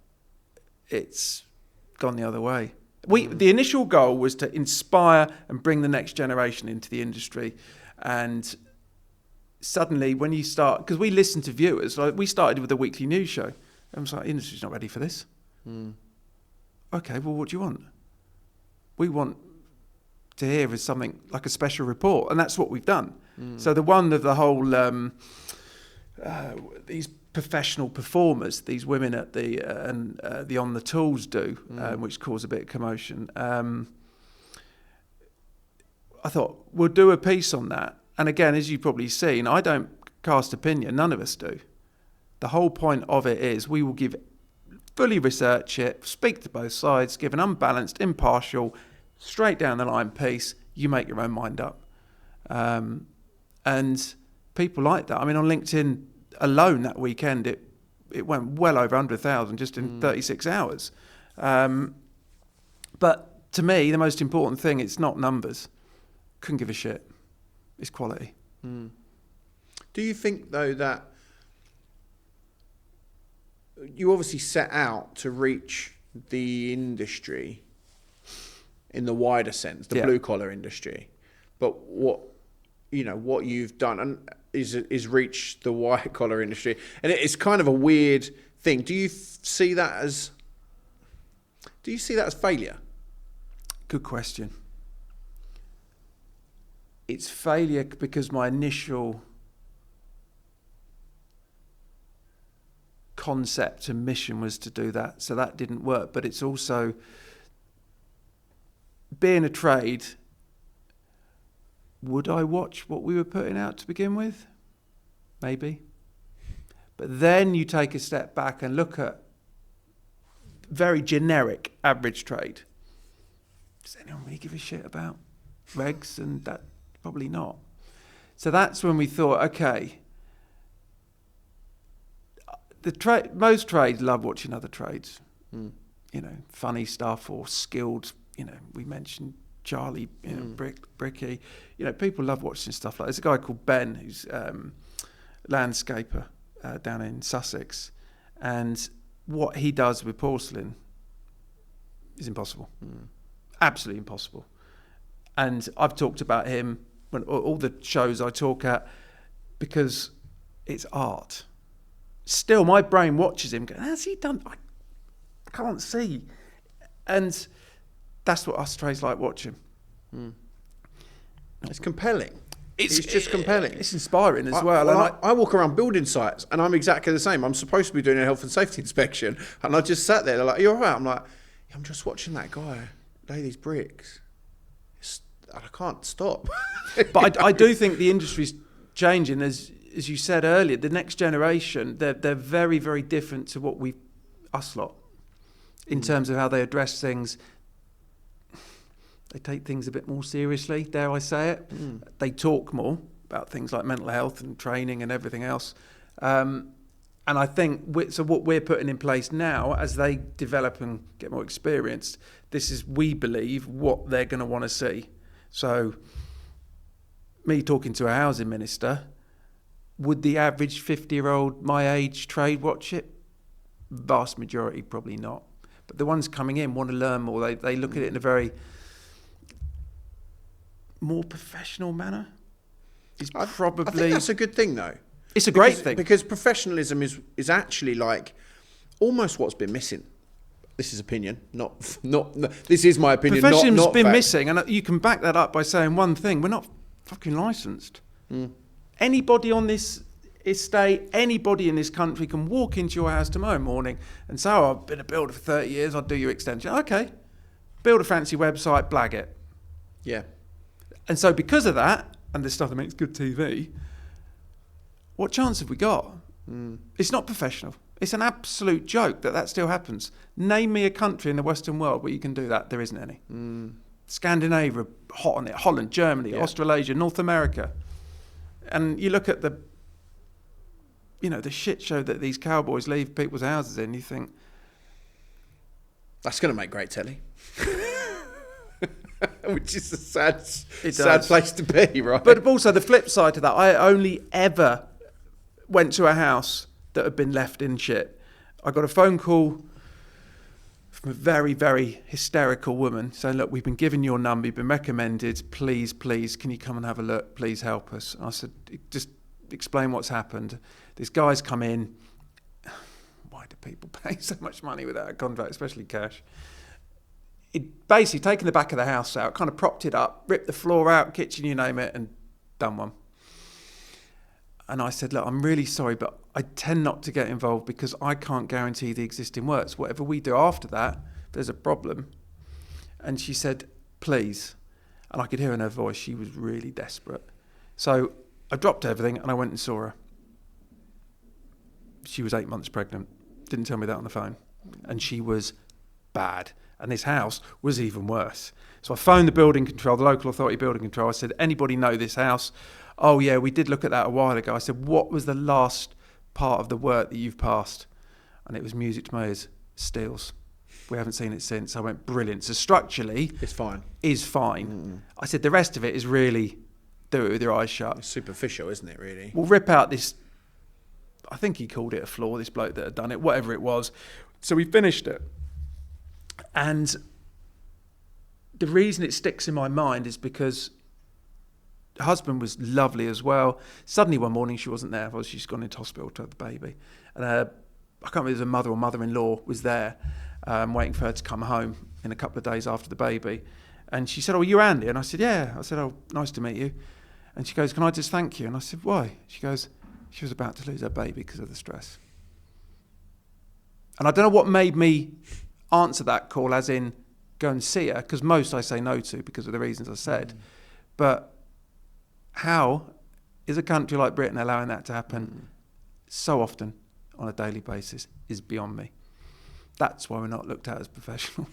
it's gone the other way. The initial goal was to inspire and bring the next generation into the industry. And suddenly when you start, because we listen to viewers, like we started with a weekly news show. And I was like, the industry's not ready for this. Okay, well, what do you want? We want to hear is something like a special report. And that's what we've done. So the one of the whole, these professional performers, these women at the On the Tools do, which cause a bit of commotion. I thought, we'll do a piece on that. And again, as you've probably seen, I don't cast opinion. None of us do. The whole point of it is we will fully research it, speak to both sides, give an unbalanced, impartial, straight down the line piece. You make your own mind up. And people like that. I mean, on LinkedIn alone that weekend, it went well over 100,000 just in 36 hours. But to me, the most important thing, it's not numbers. Couldn't give a shit. It's quality. Do you think, though, that you obviously set out to reach the industry in the wider sense, the blue collar industry, but what you've done and is reach the white collar industry, and it's kind of a weird thing. Do you see that as failure? Good question. It's failure because my initial concept and mission was to do that, so that didn't work. But it's also being a trade. Would I watch what we were putting out to begin with? Maybe. But then you take a step back and look at very generic average trade. Does anyone really give a shit about regs? And that probably not. So that's when we thought, okay, most trades love watching other trades. You know, funny stuff or skilled. You know, we mentioned Charlie, you know, Bricky. You know, people love watching stuff like. There's a guy called Ben who's landscaper down in Sussex, and what he does with porcelain is impossible. Absolutely impossible. And I've talked about him when all the shows I talk at, because it's art. Still, my brain watches him going, has he done? I can't see. And that's what us trades like watching. It's compelling. It's just compelling. It's inspiring as well. I walk around building sites and I'm exactly the same. I'm supposed to be doing a health and safety inspection, and I just sat there. They're like, "You're all right." I'm like, "I'm just watching that guy lay these bricks. I can't stop." But I do think the industry's changing, as you said earlier. The next generation, they're very, very different to what us lot, in terms of how they address things. They take things a bit more seriously, dare I say it. They talk more about things like mental health and training and everything else. And I think, what we're putting in place now, as they develop and get more experienced, this is, we believe, what they're going to want to see. So, me talking to a housing minister, would the average 50-year-old my age trade watch it? Vast majority, probably not. But the ones coming in want to learn more. They look at it in a very more professional manner. I think that's a good thing, though. It's a great thing, because professionalism is actually like almost what's been missing. This is opinion, not. This is my opinion. Professionalism's not been fact. missing, and you can back that up by saying one thing: we're not fucking licensed. Anybody on this estate, anybody in this country can walk into your house tomorrow morning and say, "Oh, I've been a builder for 30 years. I'll do your extension." Okay, build a fancy website, blag it. Yeah. And so because of that, and the stuff that makes good TV, what chance have we got? It's not professional. It's an absolute joke that still happens. Name me a country in the Western world where you can do that. There isn't any. Scandinavia, hot on it. Holland, Germany, Australasia, North America. And you look at the shit show that these cowboys leave people's houses in, you think, that's going to make great telly. Which is a sad place to be, right? But also the flip side to that, I only ever went to a house that had been left in shit. I got a phone call from a very, very hysterical woman saying, "Look, we've been given your number, you've been recommended, please, can you come and have a look, please help us." I said, "Just explain what's happened." This guy's come in. Why do people pay so much money without a contract, especially cash? He'd basically taken the back of the house out, kind of propped it up, ripped the floor out, kitchen, you name it, and done one. And I said, "Look, I'm really sorry, but I tend not to get involved because I can't guarantee the existing works. Whatever we do after that, if there's a problem." And she said, "Please." And I could hear in her voice, she was really desperate. So I dropped everything and I went and saw her. She was 8 months pregnant. Didn't tell me that on the phone. And she was bad. And this house was even worse. So I phoned the building control, the local authority building control. I said, "Anybody know this house?" "Oh yeah, we did look at that a while ago." I said, "What was the last part of the work that you've passed?" And it was music to my ears, steels. We haven't seen it since. I went, "Brilliant." So structurally, it's fine. Is fine. I said, the rest of it is really do it with your eyes shut. It's superficial, isn't it, really? We'll rip out this, I think he called it a floor, this bloke that had done it, whatever it was. So we finished it. And the reason it sticks in my mind is because the husband was lovely as well. Suddenly one morning she wasn't there. She's gone into hospital to have the baby. And I can't remember if it was a mother or mother-in-law was there, waiting for her to come home in a couple of days after the baby. And she said, "Oh, you're Andy?" And I said, "Yeah." I said, "Oh, nice to meet you." And she goes, "Can I just thank you?" And I said, "Why?" She goes, she was about to lose her baby because of the stress. And I don't know what made me answer that call, as in go and see her, because most I say no to because of the reasons I said. But how is a country like Britain allowing that to happen so often on a daily basis is beyond me. That's why we're not looked at as professional.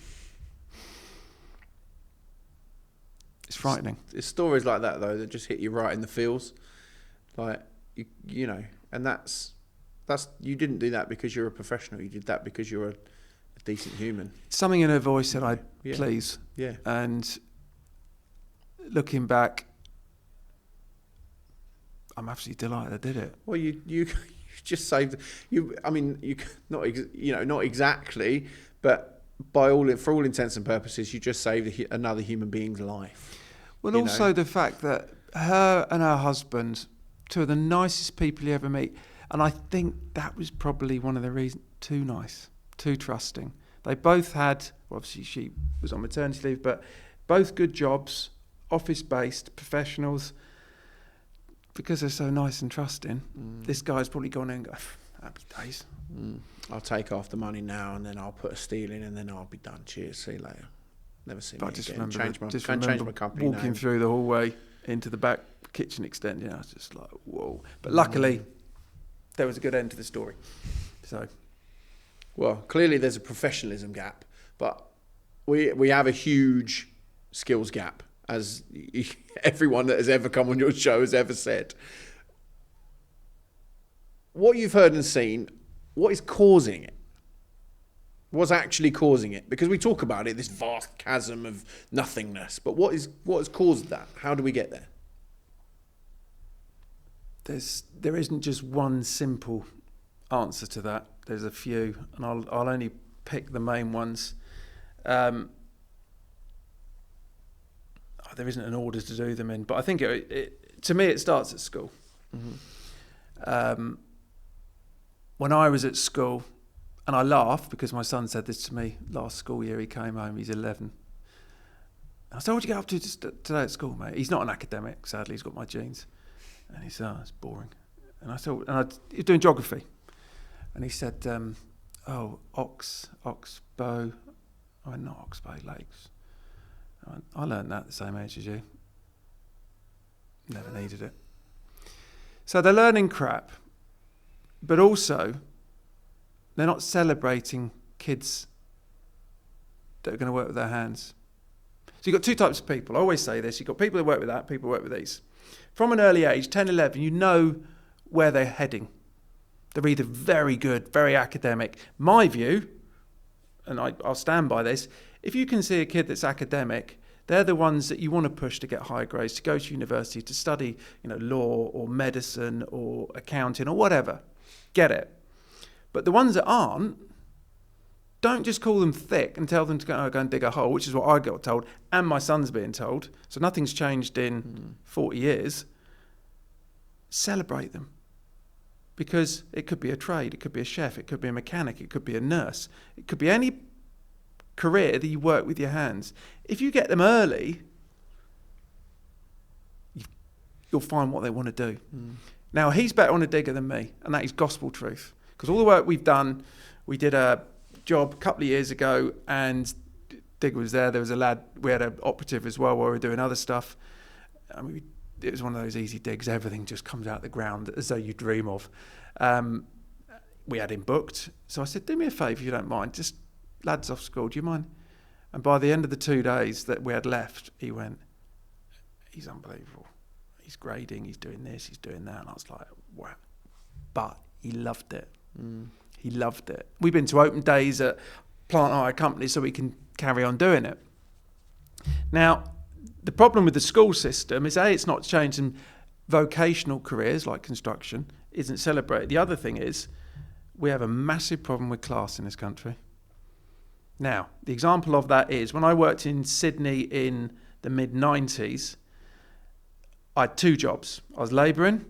It's frightening. It's stories like that, though, that just hit you right in the feels. Like, you know, and that's you didn't do that because you're a professional. You did that because you're a decent human. Something in her voice said, please. Yeah. And looking back, I'm absolutely delighted I did it. Well, you just saved you. I mean, you not exactly, but for all intents and purposes, you just saved another human being's life. Well, also the fact that her and her husband, two of the nicest people you ever meet, and I think that was probably one of the reasons. Too nice, too trusting. They both had, well, obviously she was on maternity leave, but both good jobs, office-based professionals. Because they're so nice and trusting, this guy's probably gone in and go, happy days. I'll take off the money now, and then I'll put a steal in, and then I'll be done. Cheers, see you later. Never see me again. Change my company walking name. Through the hallway into the back kitchen extension, I was just like, whoa. But luckily, there was a good end to the story. So, well, clearly there's a professionalism gap, but we have a huge skills gap, as everyone that has ever come on your show has ever said. What you've heard and seen, what is causing it? What's actually causing it? Because we talk about it, this vast chasm of nothingness, but what has caused that? How do we get there? There isn't just one simple answer to that. There's a few, and I'll only pick the main ones. There isn't an order to do them in, but I think to me it starts at school. When I was at school, and I laugh because my son said this to me last school year. He came home, he's 11. I said, what did you get up to today at school, mate? He's not an academic, sadly, he's got my genes. And he said, it's boring. And I said, he's doing geography. And he said, Oxbow. I went, not Oxbow Lakes. I learned that at the same age as you. Never needed it. So they're learning crap, but also they're not celebrating kids that are going to work with their hands. So you've got two types of people. I always say this. You've got people that work with that, people who work with these. From an early age, 10, 11, you know where they're heading. They're either very good, very academic. My view, and I'll stand by this, if you can see a kid that's academic, they're the ones that you want to push to get high grades, to go to university, to study, law or medicine or accounting or whatever. Get it. But the ones that aren't, don't just call them thick and tell them to go and dig a hole, which is what I got told, and my son's being told. So nothing's changed in 40 years. Celebrate them. Because it could be a trade, it could be a chef, it could be a mechanic, it could be a nurse. It could be any career that you work with your hands. If you get them early, you'll find what they want to do. Now, he's better on a digger than me, and that is gospel truth. Because all the work we've done, we did a job a couple of years ago, and Digger was there. There was a lad, we had an operative as well while we were doing other stuff. I mean, it was one of those easy digs. Everything just comes out of the ground as though you dream of. We had him booked. So I said, do me a favour if you don't mind. Just lads off school, do you mind? And by the end of the 2 days that we had left, he went, he's unbelievable. He's grading, he's doing this, he's doing that. And I was like, wow. But he loved it. He loved it. We've been to open days at plant hire companies so we can carry on doing it. Now, the problem with the school system is, it's not changing vocational careers like construction, isn't celebrated. The other thing is, we have a massive problem with class in this country. Now, the example of that is, when I worked in Sydney in the mid-90s, I had 2 jobs. I was labouring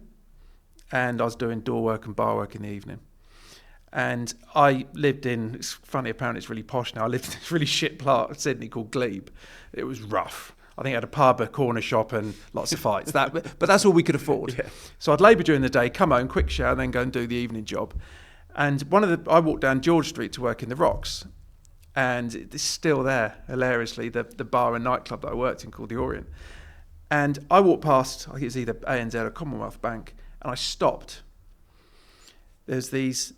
and I was doing door work and bar work in the evening. And I lived in, it's funny, apparently it's really posh now, I lived in this really shit part of Sydney called Glebe. It was rough. I think I had a pub, a corner shop and lots of fights. But that's all we could afford. Yeah. So I'd labour during the day, come home, quick shower, then go and do the evening job. And I walked down George Street to work in the Rocks, and it's still there, hilariously, the bar and nightclub that I worked in called the Orient. And I walked past, I think it was either ANZ or Commonwealth Bank, and I stopped. There's these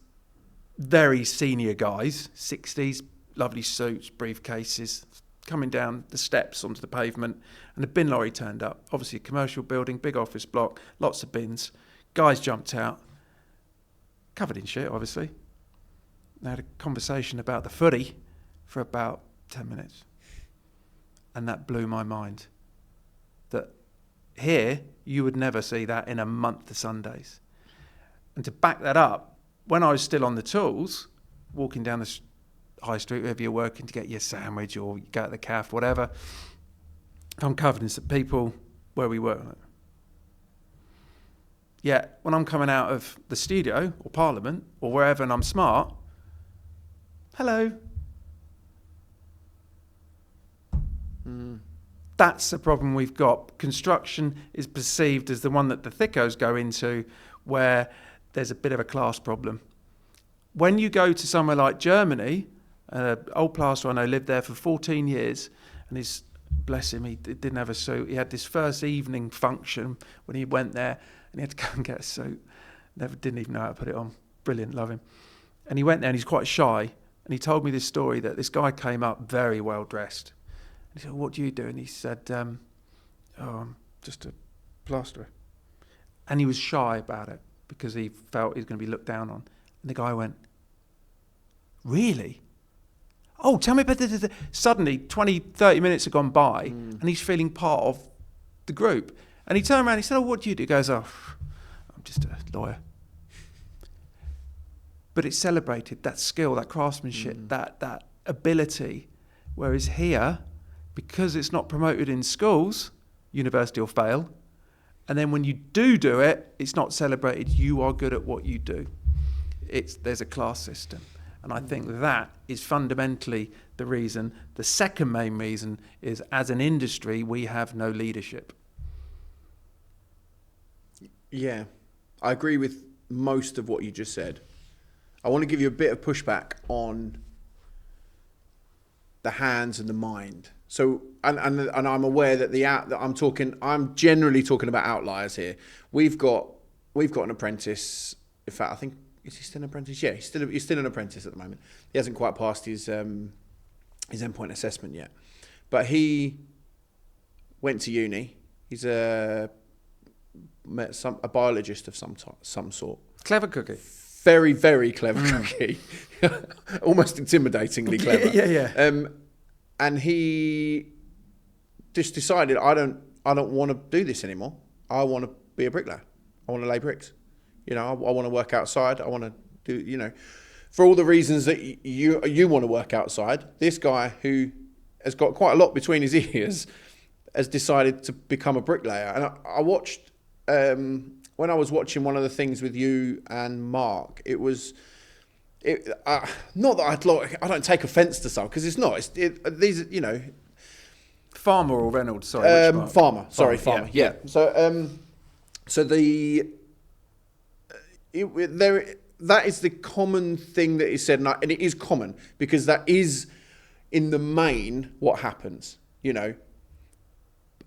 very senior guys, 60s, lovely suits, briefcases, coming down the steps onto the pavement, and a bin lorry turned up. Obviously a commercial building, big office block, lots of bins. Guys jumped out, covered in shit, obviously. They had a conversation about the footy for about 10 minutes. And that blew my mind. That here, you would never see that in a month of Sundays. And to back that up, when I was still on the tools, walking down the high street, wherever you're working to get your sandwich or you go to the cafe, whatever, I'm covered in some people where we work. Yet, when I'm coming out of the studio or Parliament or wherever and I'm smart, hello. That's the problem we've got. Construction is perceived as the one that the thickos go into, where there's a bit of a class problem. When you go to somewhere like Germany, old plasterer I know lived there for 14 years, and bless him, he didn't have a suit. He had this first evening function when he went there, and he had to go and get a suit. Didn't even know how to put it on. Brilliant, love him. And he went there, and he's quite shy, and he told me this story that this guy came up very well dressed. And he said, "What do you do?" And he said, I'm just a plasterer. And he was shy about it because he felt he was going to be looked down on. And the guy went, "Really? Oh, tell me about this." Suddenly, 20, 30 minutes had gone by, and he's feeling part of the group. And he turned around and he said, "Oh, what do you do?" He goes, "Oh, I'm just a lawyer." But it's celebrated, that skill, that craftsmanship, that ability. Whereas here, because it's not promoted in schools, university or fail, and then when you do it, it's not celebrated. You are good at what you do. There's a class system. And I think that is fundamentally the reason. The second main reason is, as an industry, we have no leadership. Yeah, I agree with most of what you just said. I want to give you a bit of pushback on the hands and the mind. So, and I'm aware that I'm generally talking about outliers here. We've got an apprentice. In fact, I think, is he still an apprentice? Yeah, he's still an apprentice at the moment. He hasn't quite passed his endpoint assessment yet, but he went to uni. He's a biologist of some sort. Clever cookie. Very, very clever cookie. Almost intimidatingly clever. Yeah. And he just decided, I don't want to do this anymore. I want to be a bricklayer. I want to lay bricks. I want to work outside. I want to do, for all the reasons that you want to work outside. This guy who has got quite a lot between his ears has decided to become a bricklayer. And I watched, when I was watching one of the things with you and Mark, it was, not that I don't take offence to some, because it's not. These, Farmer or Reynolds, sorry. Farmer. Sorry, Farmer. Yeah. So that is the common thing that is said, and it is common because that is, in the main, what happens.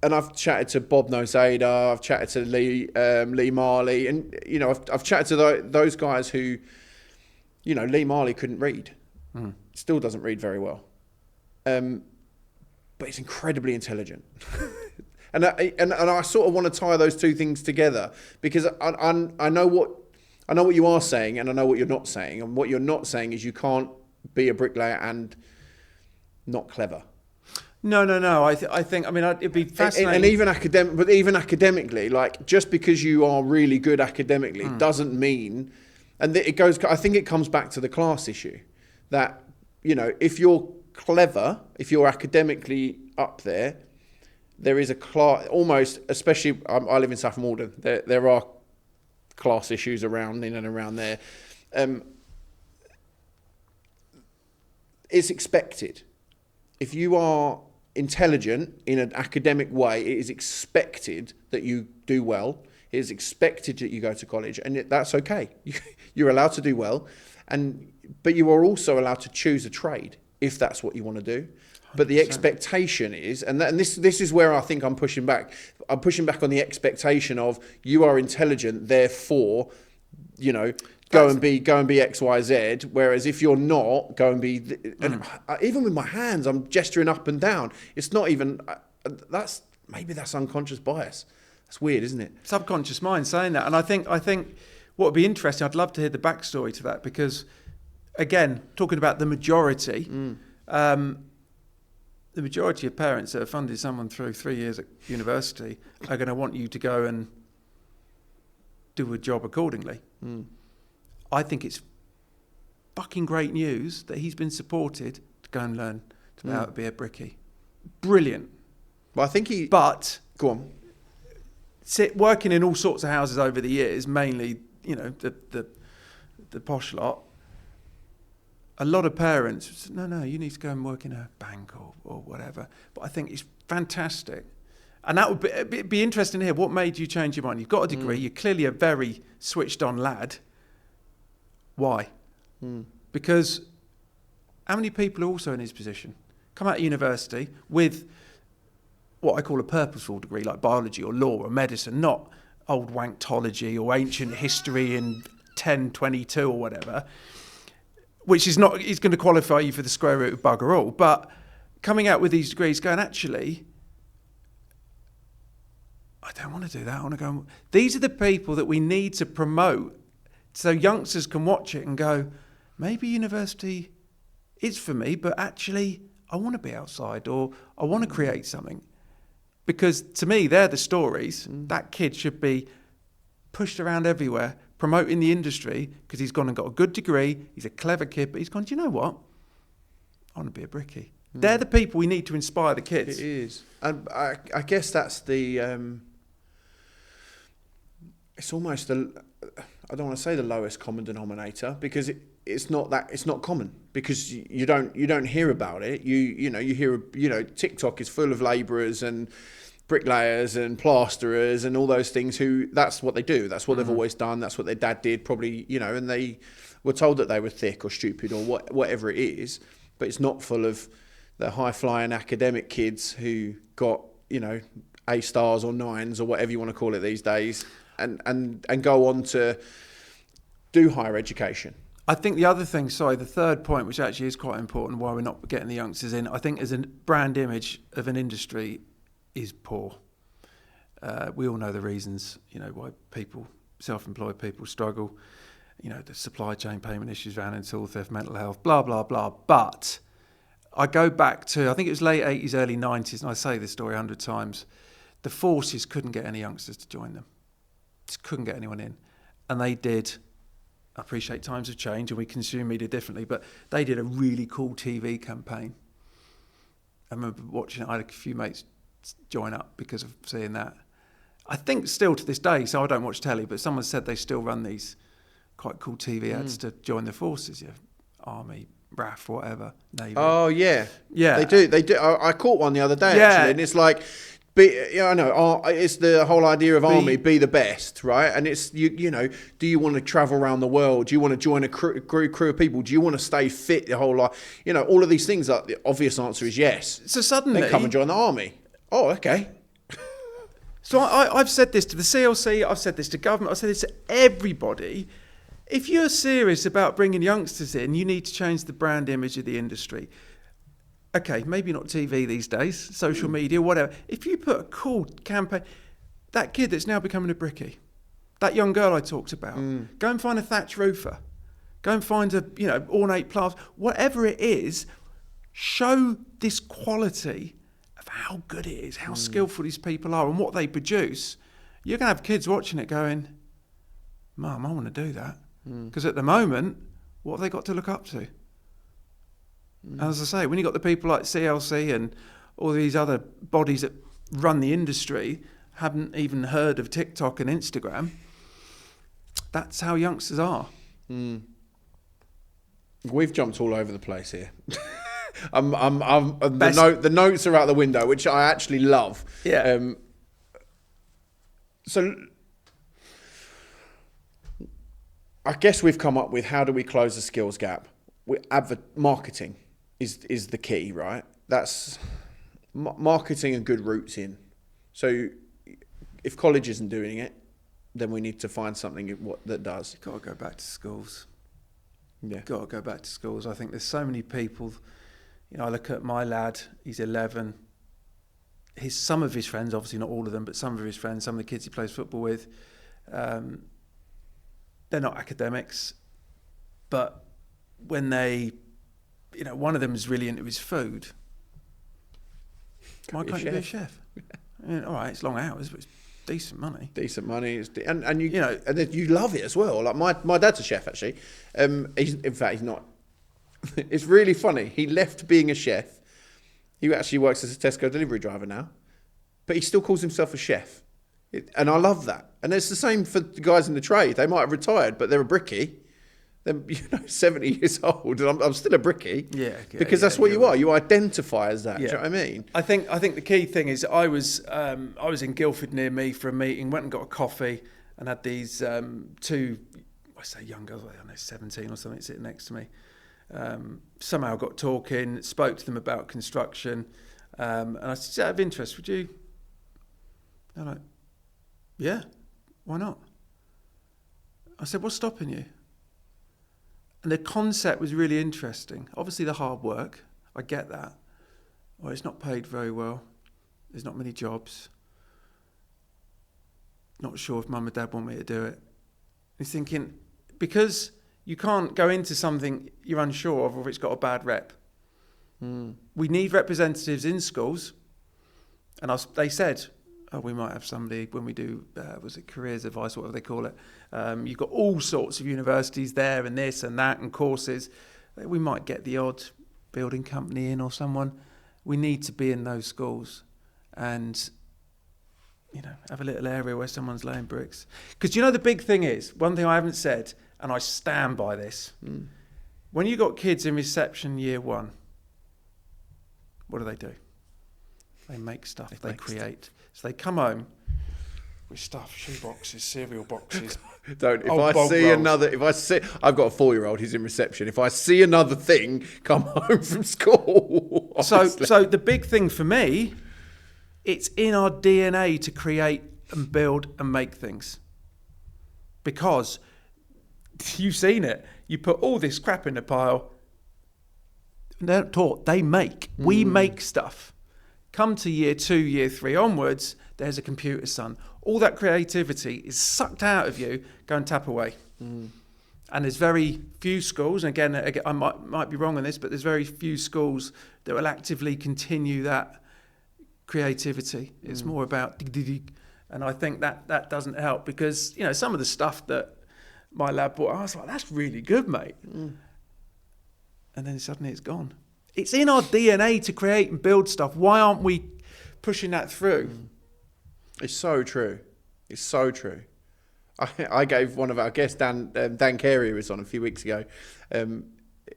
And I've chatted to Bob Noseda, I've chatted to Lee Marley, and I've chatted to those guys who, Lee Marley couldn't read, still doesn't read very well, but he's incredibly intelligent, and I sort of want to tie those two things together because I know what you are saying, and I know what you're not saying, and what you're not saying is you can't be a bricklayer and not clever. No. I think. It'd be fascinating. And even academically, like, just because you are really good academically doesn't mean, and I think it comes back to the class issue, that if you're clever, if you're academically up there, there is a class. Almost, especially, I live in Saffron Walden. There are class issues in and around there. It's expected. If you are intelligent in an academic way, it is expected that you do well. It is expected that you go to college, and that's okay. You're allowed to do well. But you are also allowed to choose a trade if that's what you want to do. But the expectation is, and this is where I think I'm pushing back. I'm pushing back on the expectation of you are intelligent, therefore, go and be X, Y, Z. Whereas if you're not, go and be. And even with my hands, I'm gesturing up and down. It's not even. Maybe that's unconscious bias. That's weird, isn't it? Subconscious mind saying that, and I think what would be interesting. I'd love to hear the backstory to that because, again, talking about the majority. The majority of parents that have funded someone through 3 years at university are going to want you to go and do a job accordingly. I think it's fucking great news that he's been supported to go and learn to how to be a brickie. Brilliant. Well, I think But go on. Working in all sorts of houses over the years, mainly, the posh lot. A lot of parents say, no, you need to go and work in a bank or whatever. But I think it's fantastic. And that would be interesting to hear. What made you change your mind? You've got a degree. You're clearly a very switched on lad. Why? Because how many people are also in his position? Come out of university with what I call a purposeful degree, like biology or law or medicine, not old wanktology or ancient history in 1022 or whatever. Which is going to qualify you for the square root of bugger all. But coming out with these degrees going, actually, I don't want to do that. I want to go. These are the people that we need to promote so youngsters can watch it and go, maybe university is for me, but actually I want to be outside or I want to create something. Because to me, they're the stories. That kid should be pushed around everywhere, promoting the industry because he's gone and got a good degree. He's a clever kid, but he's gone, do you know what? I want to be a brickie. They're the people we need to inspire the kids. It is. And I guess that's the... it's almost I don't want to say the lowest common denominator because it's not common because you don't hear about it. You hear TikTok is full of labourers and bricklayers and plasterers and all those things who that's what they do. That's what they've always done. That's what their dad did probably, and they were told that they were thick or stupid or whatever it is. But it's not full of the high-flying academic kids who got, A stars or 9s or whatever you want to call it these days and go on to do higher education. I think the other thing, the third point, which actually is quite important, why we're not getting the youngsters in, I think as a brand image of an industry is poor. We all know the reasons, why self-employed people struggle, the supply chain payment issues, van and tool theft, mental health, blah, blah, blah. But I go back to, I think it was late 80s, early 90s, and I say this story 100 times. The forces couldn't get any youngsters to join them. Just couldn't get anyone in. And they did, I appreciate times have changed and we consume media differently, but they did a really cool TV campaign. I remember watching it, I had a few mates join up because of seeing that. I think still to this day, so I don't watch telly, but someone said they still run these quite cool TV ads to join the forces, Army, RAF, whatever, Navy. Oh yeah, they do. I caught one the other day actually, and it's like, I know it's the whole idea of army, be the best, right? And it's do you want to travel around the world? Do you want to join a crew of people? Do you want to stay fit the whole life? All of these things. The obvious answer is yes. So suddenly, they come and join the army. Oh, okay. So I've said this to the CLC, I've said this to government, I've said this to everybody. If you're serious about bringing youngsters in, you need to change the brand image of the industry. Okay, maybe not TV these days, social media, whatever. If you put a cool campaign, that kid that's now becoming a brickie, that young girl I talked about, go and find a thatch roofer, go and find a ornate plaster, whatever it is, show this quality of how good it is, how skillful these people are and what they produce. You're going to have kids watching it going, Mum, I want to do that. Because at the moment, what have they got to look up to? As I say, when you've got the people like CLC and all these other bodies that run the industry, haven't even heard of TikTok and Instagram, that's how youngsters are. We've jumped all over the place here. The notes are out the window, which I actually love. Yeah. So I guess we've come up with how do we close the skills gap? Marketing is the key, right? That's marketing and good routes in. So if college isn't doing it, then we need to find something that does. You've got to go back to schools. Yeah. Got to go back to schools. I think there's so many people. You know, I look at my lad. He's 11. Some of his friends, obviously not all of them, but some of his friends, some of the kids he plays football with, they're not academics, but when they, you know, one of them is really into his food. Why can't you be a chef? I mean, all right, it's long hours, but it's decent money. Decent money, and you know, and then you love it as well. Like my dad's a chef actually. He's not. It's really funny. He left being a chef. He actually works as a Tesco delivery driver now, but he still calls himself a chef. And I love that. And it's the same for the guys in the trade. They might have retired, but they're a brickie. They're 70 years old, and I'm still a brickie. Yeah, because that's what you are. You identify as that. Yeah. Do you know what I mean? I think the key thing is I was in Guildford near me for a meeting. Went and got a coffee, and had these two, I say young girls, I don't know, 17 or something, sitting next to me. Somehow got talking, spoke to them about construction, and I said, out of interest, would you? They're like, yeah, why not? I said, what's stopping you? And the concept was really interesting. Obviously the hard work, I get that. Well, it's not paid very well. There's not many jobs. Not sure if mum and dad want me to do it. He's thinking, because you can't go into something you're unsure of or if it's got a bad rep. We need representatives in schools. And they said, we might have somebody when we do, was it careers advice, whatever they call it. You've got all sorts of universities there and this and that and courses. We might get the odd building company in or someone. We need to be in those schools and, you know, have a little area where someone's laying bricks. Because you know the big thing is, one thing I haven't said, and I stand by this, when you got kids in reception year 1, what do? They make stuff, they create. So they come home with stuff, shoe boxes, cereal boxes. I've got a 4-year-old, he's in reception. If I see another thing come home from school. So the big thing for me, it's in our DNA to create and build and make things. Because you've seen it. You put all this crap in a pile. They're not taught, they make. We make stuff. Come to year 2, year 3 onwards, there's a computer, son. All that creativity is sucked out of you, go and tap away. And there's very few schools, and again I might be wrong on this, but there's very few schools that will actively continue that creativity. It's more about dig. And I think that doesn't help because, you know, some of the stuff that my lad bought, I was like, that's really good, mate. And then suddenly it's gone. It's in our DNA to create and build stuff. Why aren't we pushing that through? It's so true. It's so true. I gave one of our guests, Dan Carey, was on a few weeks ago.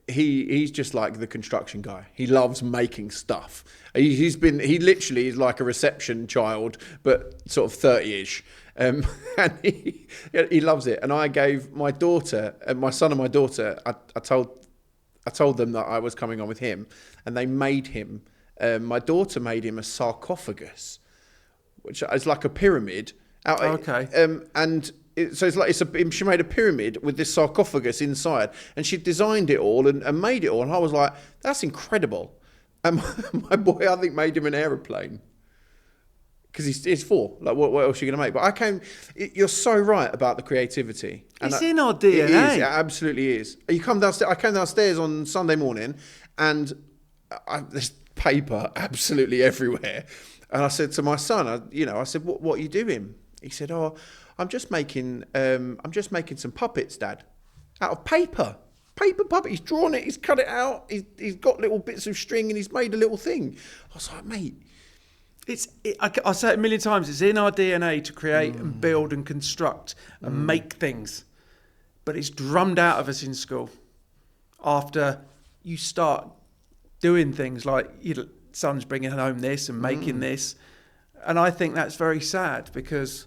He's just like the construction guy. He loves making stuff. He literally is like a reception child, but sort of 30-ish. And he loves it. And I gave my daughter, my son and my daughter, I told them that I was coming on with him, and they made him. My daughter made him a sarcophagus, which is like a pyramid. Okay. She made a pyramid with this sarcophagus inside, and she designed it all and made it all. And I was like, that's incredible. And my boy, I think, made him an aeroplane. Because he's 4. Like, what else are you going to make? But you're so right about the creativity. It's in our DNA. It is, it absolutely is. I came downstairs on Sunday morning, and there's paper absolutely everywhere. And I said to my son, I said, what are you doing? He said, I'm just making some puppets, Dad, out of paper. Paper puppet. He's drawn it, he's cut it out, he's got little bits of string, and he's made a little thing. I was like, mate, I say it a million times, it's in our DNA to create and build and construct and make things. But it's drummed out of us in school. After you start doing things like your son's bringing home this and making this. And I think that's very sad because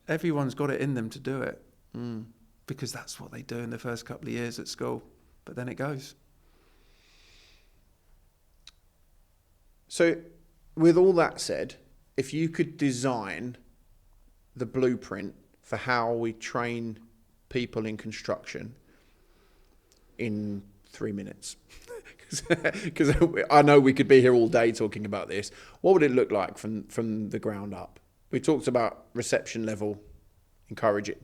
everyone's got it in them to do it. because that's what they do in the first couple of years at school. But then it goes. So, with all that said, if you could design the blueprint for how we train people in construction in 3 minutes, because I know we could be here all day talking about this, what would it look like from the ground up? We talked about reception level, encourage it,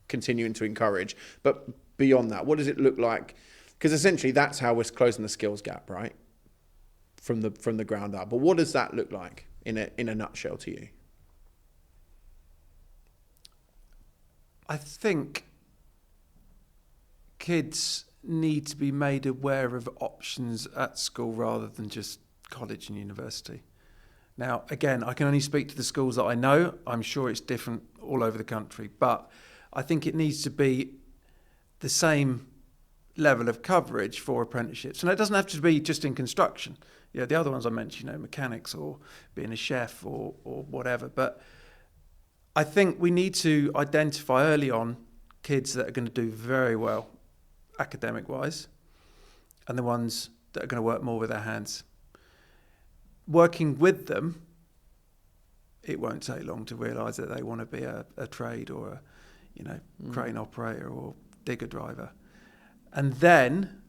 continuing to encourage, but beyond that, what does it look like? Because essentially that's how we're closing the skills gap, right? From the ground up. But what does that look like in a nutshell to you? I think kids need to be made aware of options at school rather than just college and university. Now, again, I can only speak to the schools that I know. I'm sure it's different all over the country, but I think it needs to be the same level of coverage for apprenticeships. And it doesn't have to be just in construction. Yeah, the other ones I mentioned, mechanics or being a chef or whatever. But I think we need to identify early on kids that are going to do very well academic-wise and the ones that are going to work more with their hands. Working with them, it won't take long to realise that they want to be a trade or a crane operator or digger driver. And then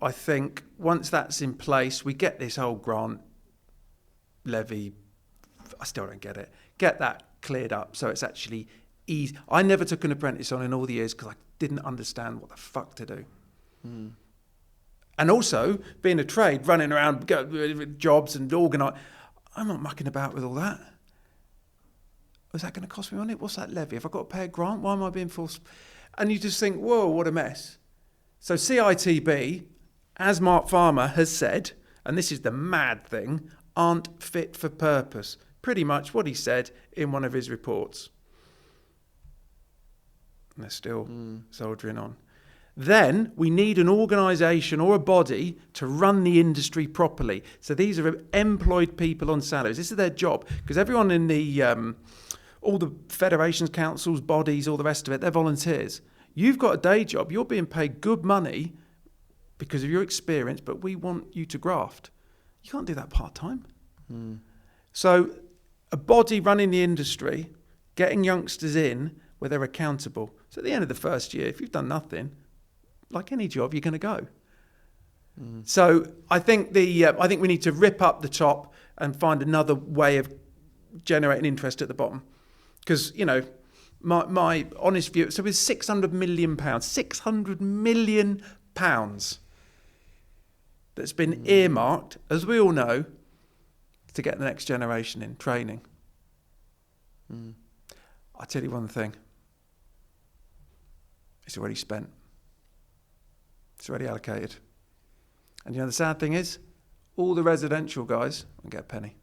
I think once that's in place, we get this whole grant levy. I still don't get it. Get that cleared up so it's actually easy. I never took an apprentice on in all the years because I didn't understand what the fuck to do. And also, being a trade, running around jobs and organise, I'm not mucking about with all that. Is that going to cost me money? What's that levy? Have I got to pay a grant? Why am I being forced? And you just think, whoa, what a mess. So CITB, as Mark Farmer has said, and this is the mad thing, aren't fit for purpose. Pretty much what he said in one of his reports. And they're still soldiering on. Then we need an organisation or a body to run the industry properly. So these are employed people on salaries. This is their job. Because everyone in the, all the federations, councils, bodies, all the rest of it, they're volunteers. You've got a day job. You're being paid good money because of your experience, but we want you to graft. You can't do that part-time. So a body running the industry, getting youngsters in where they're accountable. So at the end of the first year, if you've done nothing, like any job, you're going to go. So I think we need to rip up the top and find another way of generating interest at the bottom. Because, my honest view, so with £600 million that's been earmarked, as we all know, to get the next generation in training. I'll tell you one thing. It's already spent. It's already allocated. And the sad thing is, all the residential guys won't get a penny.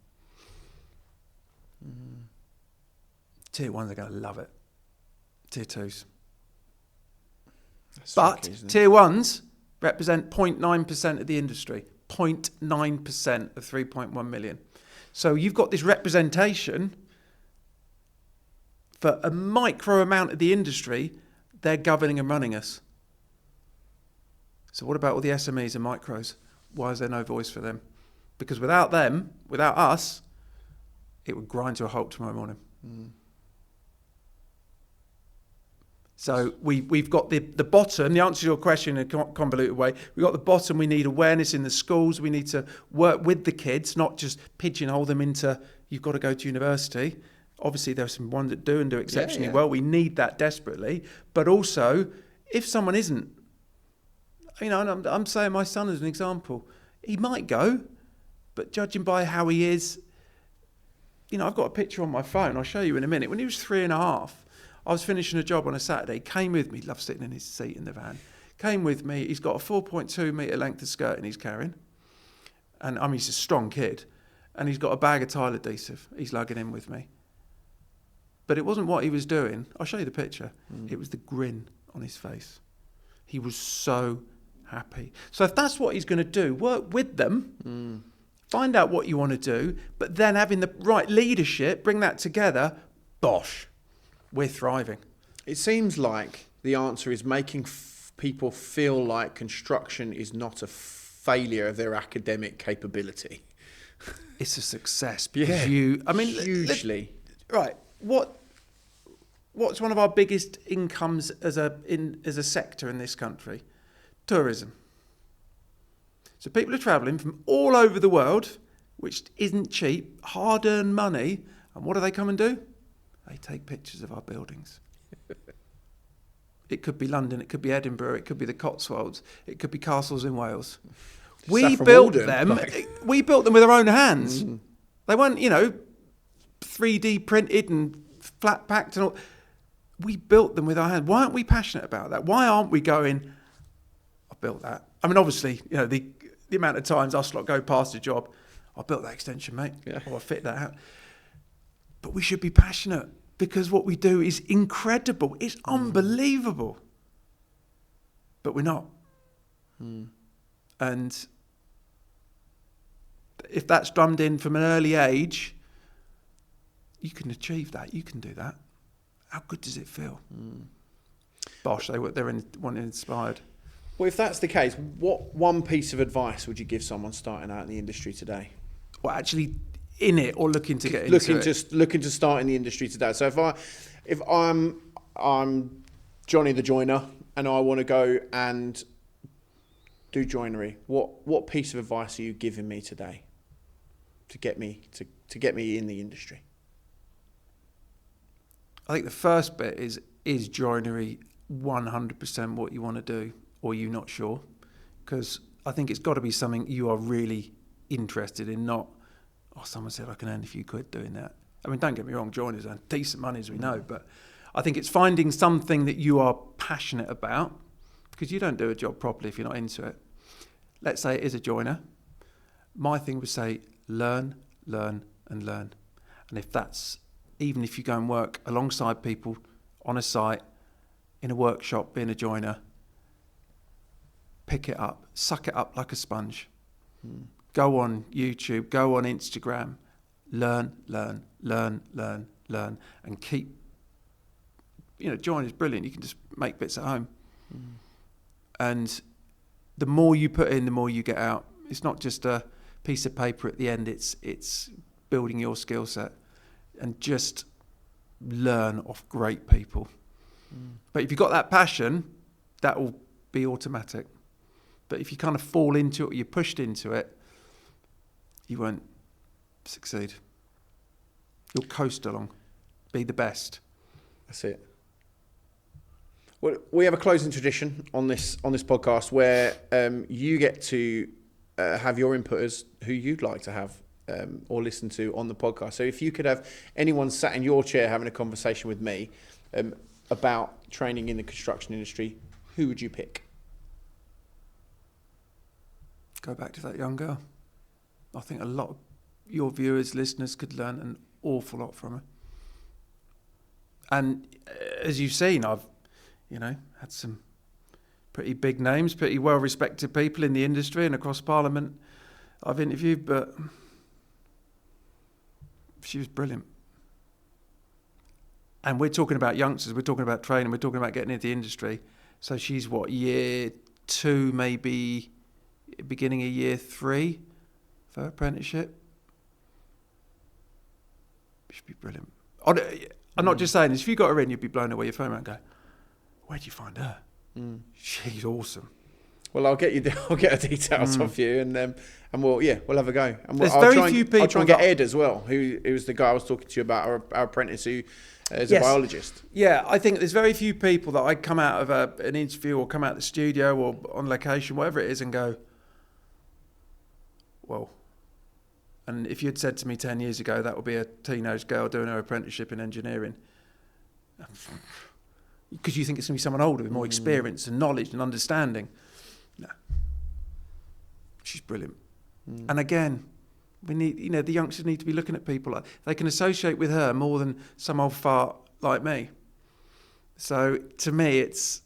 Tier 1s are going to love it. Tier 2s. That's But tricky, Tier 1s represent 0.9% of the industry. 0.9% of 3.1 million. So you've got this representation for a micro amount of the industry. They're governing and running us. So what about all the SMEs and micros? Why is there no voice for them? Because without them, without us, it would grind to a halt tomorrow morning. So we've got the bottom, the answer to your question in a convoluted way, we've got the bottom, we need awareness in the schools, we need to work with the kids, not just pigeonhole them into, you've got to go to university. Obviously there are some ones that do and do exceptionally well, we need that desperately. But also, if someone isn't, and I'm saying my son as an example, he might go, but judging by how he is, I've got a picture on my phone, I'll show you in a minute. When he was 3.5, I was finishing a job on a Saturday, came with me, loves sitting in his seat in the van, came with me, he's got a 4.2 metre length of skirting he's carrying, and he's a strong kid, and he's got a bag of tile adhesive he's lugging in with me. But it wasn't what he was doing, I'll show you the picture, it was the grin on his face. He was so happy. So if that's what he's going to do, work with them, find out what you want to do, but then having the right leadership, bring that together, bosh, we're thriving. It seems like the answer is making people feel like construction is not a failure of their academic capability. It's a success Yeah, because hugely. Right. What's one of our biggest incomes as a sector in this country? Tourism. So people are travelling from all over the world, which isn't cheap, hard-earned money, and what do they come and do? They take pictures of our buildings. It could be London, it could be Edinburgh, it could be the Cotswolds, it could be castles in Wales. We built them with our own hands. They weren't, 3D printed and flat packed and all. We built them with our hands. Why aren't we passionate about that? Why aren't we going, I built that? I mean, obviously, the amount of times us lot go past a job, I built that extension, mate, or I fit that out. But we should be passionate because what we do is incredible. It's unbelievable. But we're not. And if that's drummed in from an early age, you can achieve that. You can do that. How good does it feel? Bosh, they're inspired. Well, if that's the case, what one piece of advice would you give someone starting out in the industry today? Well, actually in it or looking to get into it? Looking to start in the industry today. So if I'm Johnny the joiner and I want to go and do joinery, what piece of advice are you giving me today to get me in the industry? I think the first bit is joinery 100% what you want to do, or are you not sure? Because I think it's got to be something you are really interested in, not, someone said I can earn a few quid doing that. I mean, don't get me wrong, joiners earn decent money, as we know, but I think it's finding something that you are passionate about, because you don't do a job properly if you're not into it. Let's say it is a joiner. My thing would say, learn, learn, and learn. And even if you go and work alongside people on a site, in a workshop, being a joiner, pick it up, suck it up like a sponge. Go on YouTube, go on Instagram, learn, learn, learn, learn, learn, and keep, joining is brilliant. You can just make bits at home. And the more you put in, the more you get out. It's not just a piece of paper at the end, it's building your skill set. And just learn off great people. But if you've got that passion, that will be automatic. But if you kind of fall into it or you're pushed into it, you won't succeed. You'll coast along. Be the best. That's it. Well, we have a closing tradition on this podcast where you get to have your inputters who you'd like to have or listen to on the podcast. So if you could have anyone sat in your chair having a conversation with me about training in the construction industry, who would you pick? Go back to that young girl. I think a lot of your viewers, listeners could learn an awful lot from her. And as you've seen, I've, had some pretty big names, pretty well-respected people in the industry and across Parliament I've interviewed, but she was brilliant. And we're talking about youngsters, we're talking about training, we're talking about getting into the industry. So she's year 2, maybe beginning of year 3 for apprenticeship. She'd be brilliant. I'm not just saying this, if you got her in, you'd be blown away. Your phone around and go, where'd you find her? She's awesome. Well, I'll get her details off you, and we'll have a go. And There's very few people. I'll try and get Ed as well, who was the guy I was talking to you about, our apprentice who is a biologist. Yeah, I think there's very few people that I come out of an interview or come out of the studio or on location, whatever it is, and go, whoa. And if you'd said to me 10 years ago that would be a teenage girl doing her apprenticeship in engineering, because you think it's going to be someone older with more experience and knowledge and understanding. No. She's brilliant. And again, we need, the youngsters need to be looking at people like they can associate with her more than some old fart like me. So to me, it's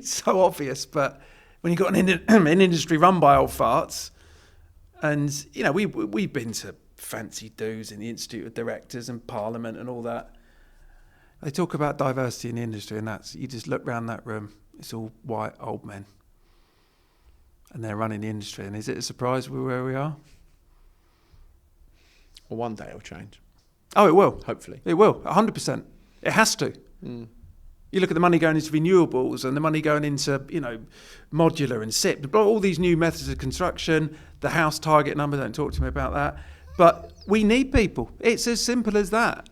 so obvious. But when you've got an industry run by old farts, and we've been to fancy do's in the Institute of Directors and Parliament and all that. They talk about diversity in the industry, and you just look around that room, it's all white old men. And they're running the industry. And is it a surprise we're where we are? Well, one day it'll change. Oh, it will. Hopefully. It will, 100%. It has to. You look at the money going into renewables and the money going into, modular and SIP, all these new methods of construction, the house target number, don't talk to me about that. But we need people. It's as simple as that.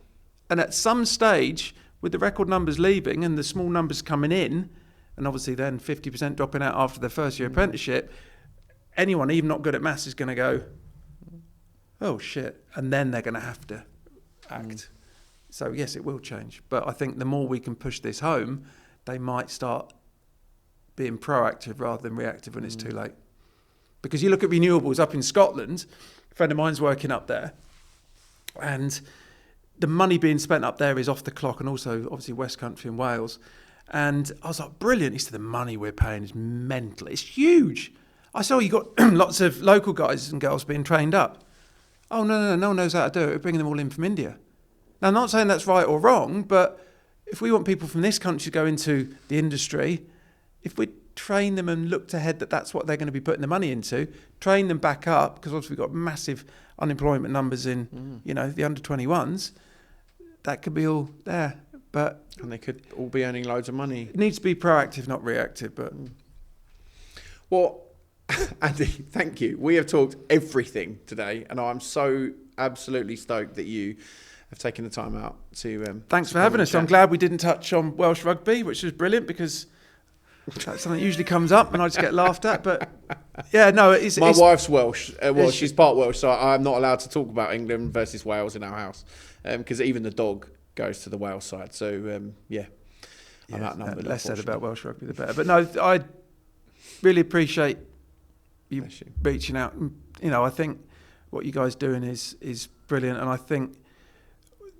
And at some stage, with the record numbers leaving and the small numbers coming in, and obviously then 50% dropping out after their first year apprenticeship, anyone even not good at maths is going to go, oh shit, and then they're going to have to act. So yes, it will change. But I think the more we can push this home, they might start being proactive rather than reactive when it's too late. Because you look at renewables up in Scotland, a friend of mine's working up there, and the money being spent up there is off the clock, and also obviously West Country and Wales. And I was like, brilliant. He said, the money we're paying is mental. It's huge. I saw you got lots of local guys and girls being trained up. Oh, no one knows how to do it. We're bringing them all in from India. Now, I'm not saying that's right or wrong, but if we want people from this country to go into the industry, if we train them and looked ahead that that's what they're going to be putting the money into, train them back up, because obviously we've got massive unemployment numbers in, the under 21s, that could be all there. And they could all be earning loads of money. It needs to be proactive, not reactive. But well, Andy, thank you. We have talked everything today, and I'm so absolutely stoked that you have taken the time out to. Thanks for having us. I'm glad we didn't touch on Welsh rugby, which was brilliant, because that's something that usually comes up and I just get laughed at. But yeah, no, it's my wife's Welsh. She's part Welsh, so I'm not allowed to talk about England versus Wales in our house, because even the dog goes to the Wales side. So I'm outnumbered. Less said about Welsh rugby, the better. But no, I really appreciate you reaching out. I think what you guys are doing is brilliant, and I think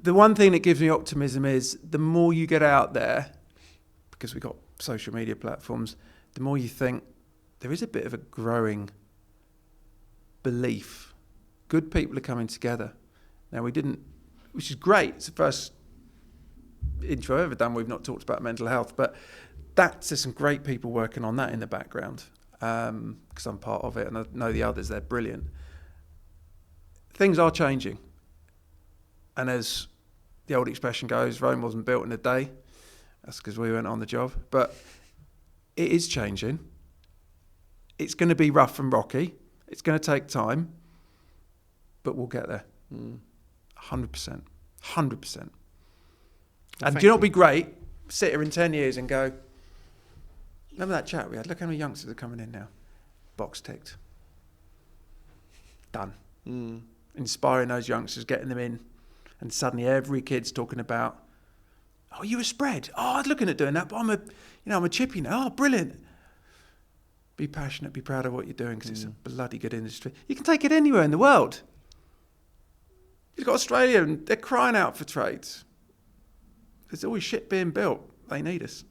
the one thing that gives me optimism is the more you get out there, because we've got social media platforms, the more you think there is a bit of a growing belief. Good people are coming together. Now which is great. It's the first intro I've ever done. We've not talked about mental health, but there's some great people working on that in the background, because I'm part of it and I know the others. They're brilliant. Things are changing, and as the old expression goes, Rome wasn't built in a day. That's because we weren't on the job, but it is changing. It's going to be rough and rocky. It's going to take time, but we'll get there. 100%. 100%. And do you know what would be great? Sit here in 10 years and go, remember that chat we had? Look how many youngsters are coming in now. Box ticked. Done. Inspiring those youngsters, getting them in. And suddenly every kid's talking about, oh, you a spread? Oh, I was looking at doing that, but I'm a chippy now. Oh, brilliant. Be passionate, be proud of what you're doing, because it's a bloody good industry. You can take it anywhere in the world. You've got Australia, and they're crying out for trades. There's always shit being built. They need us.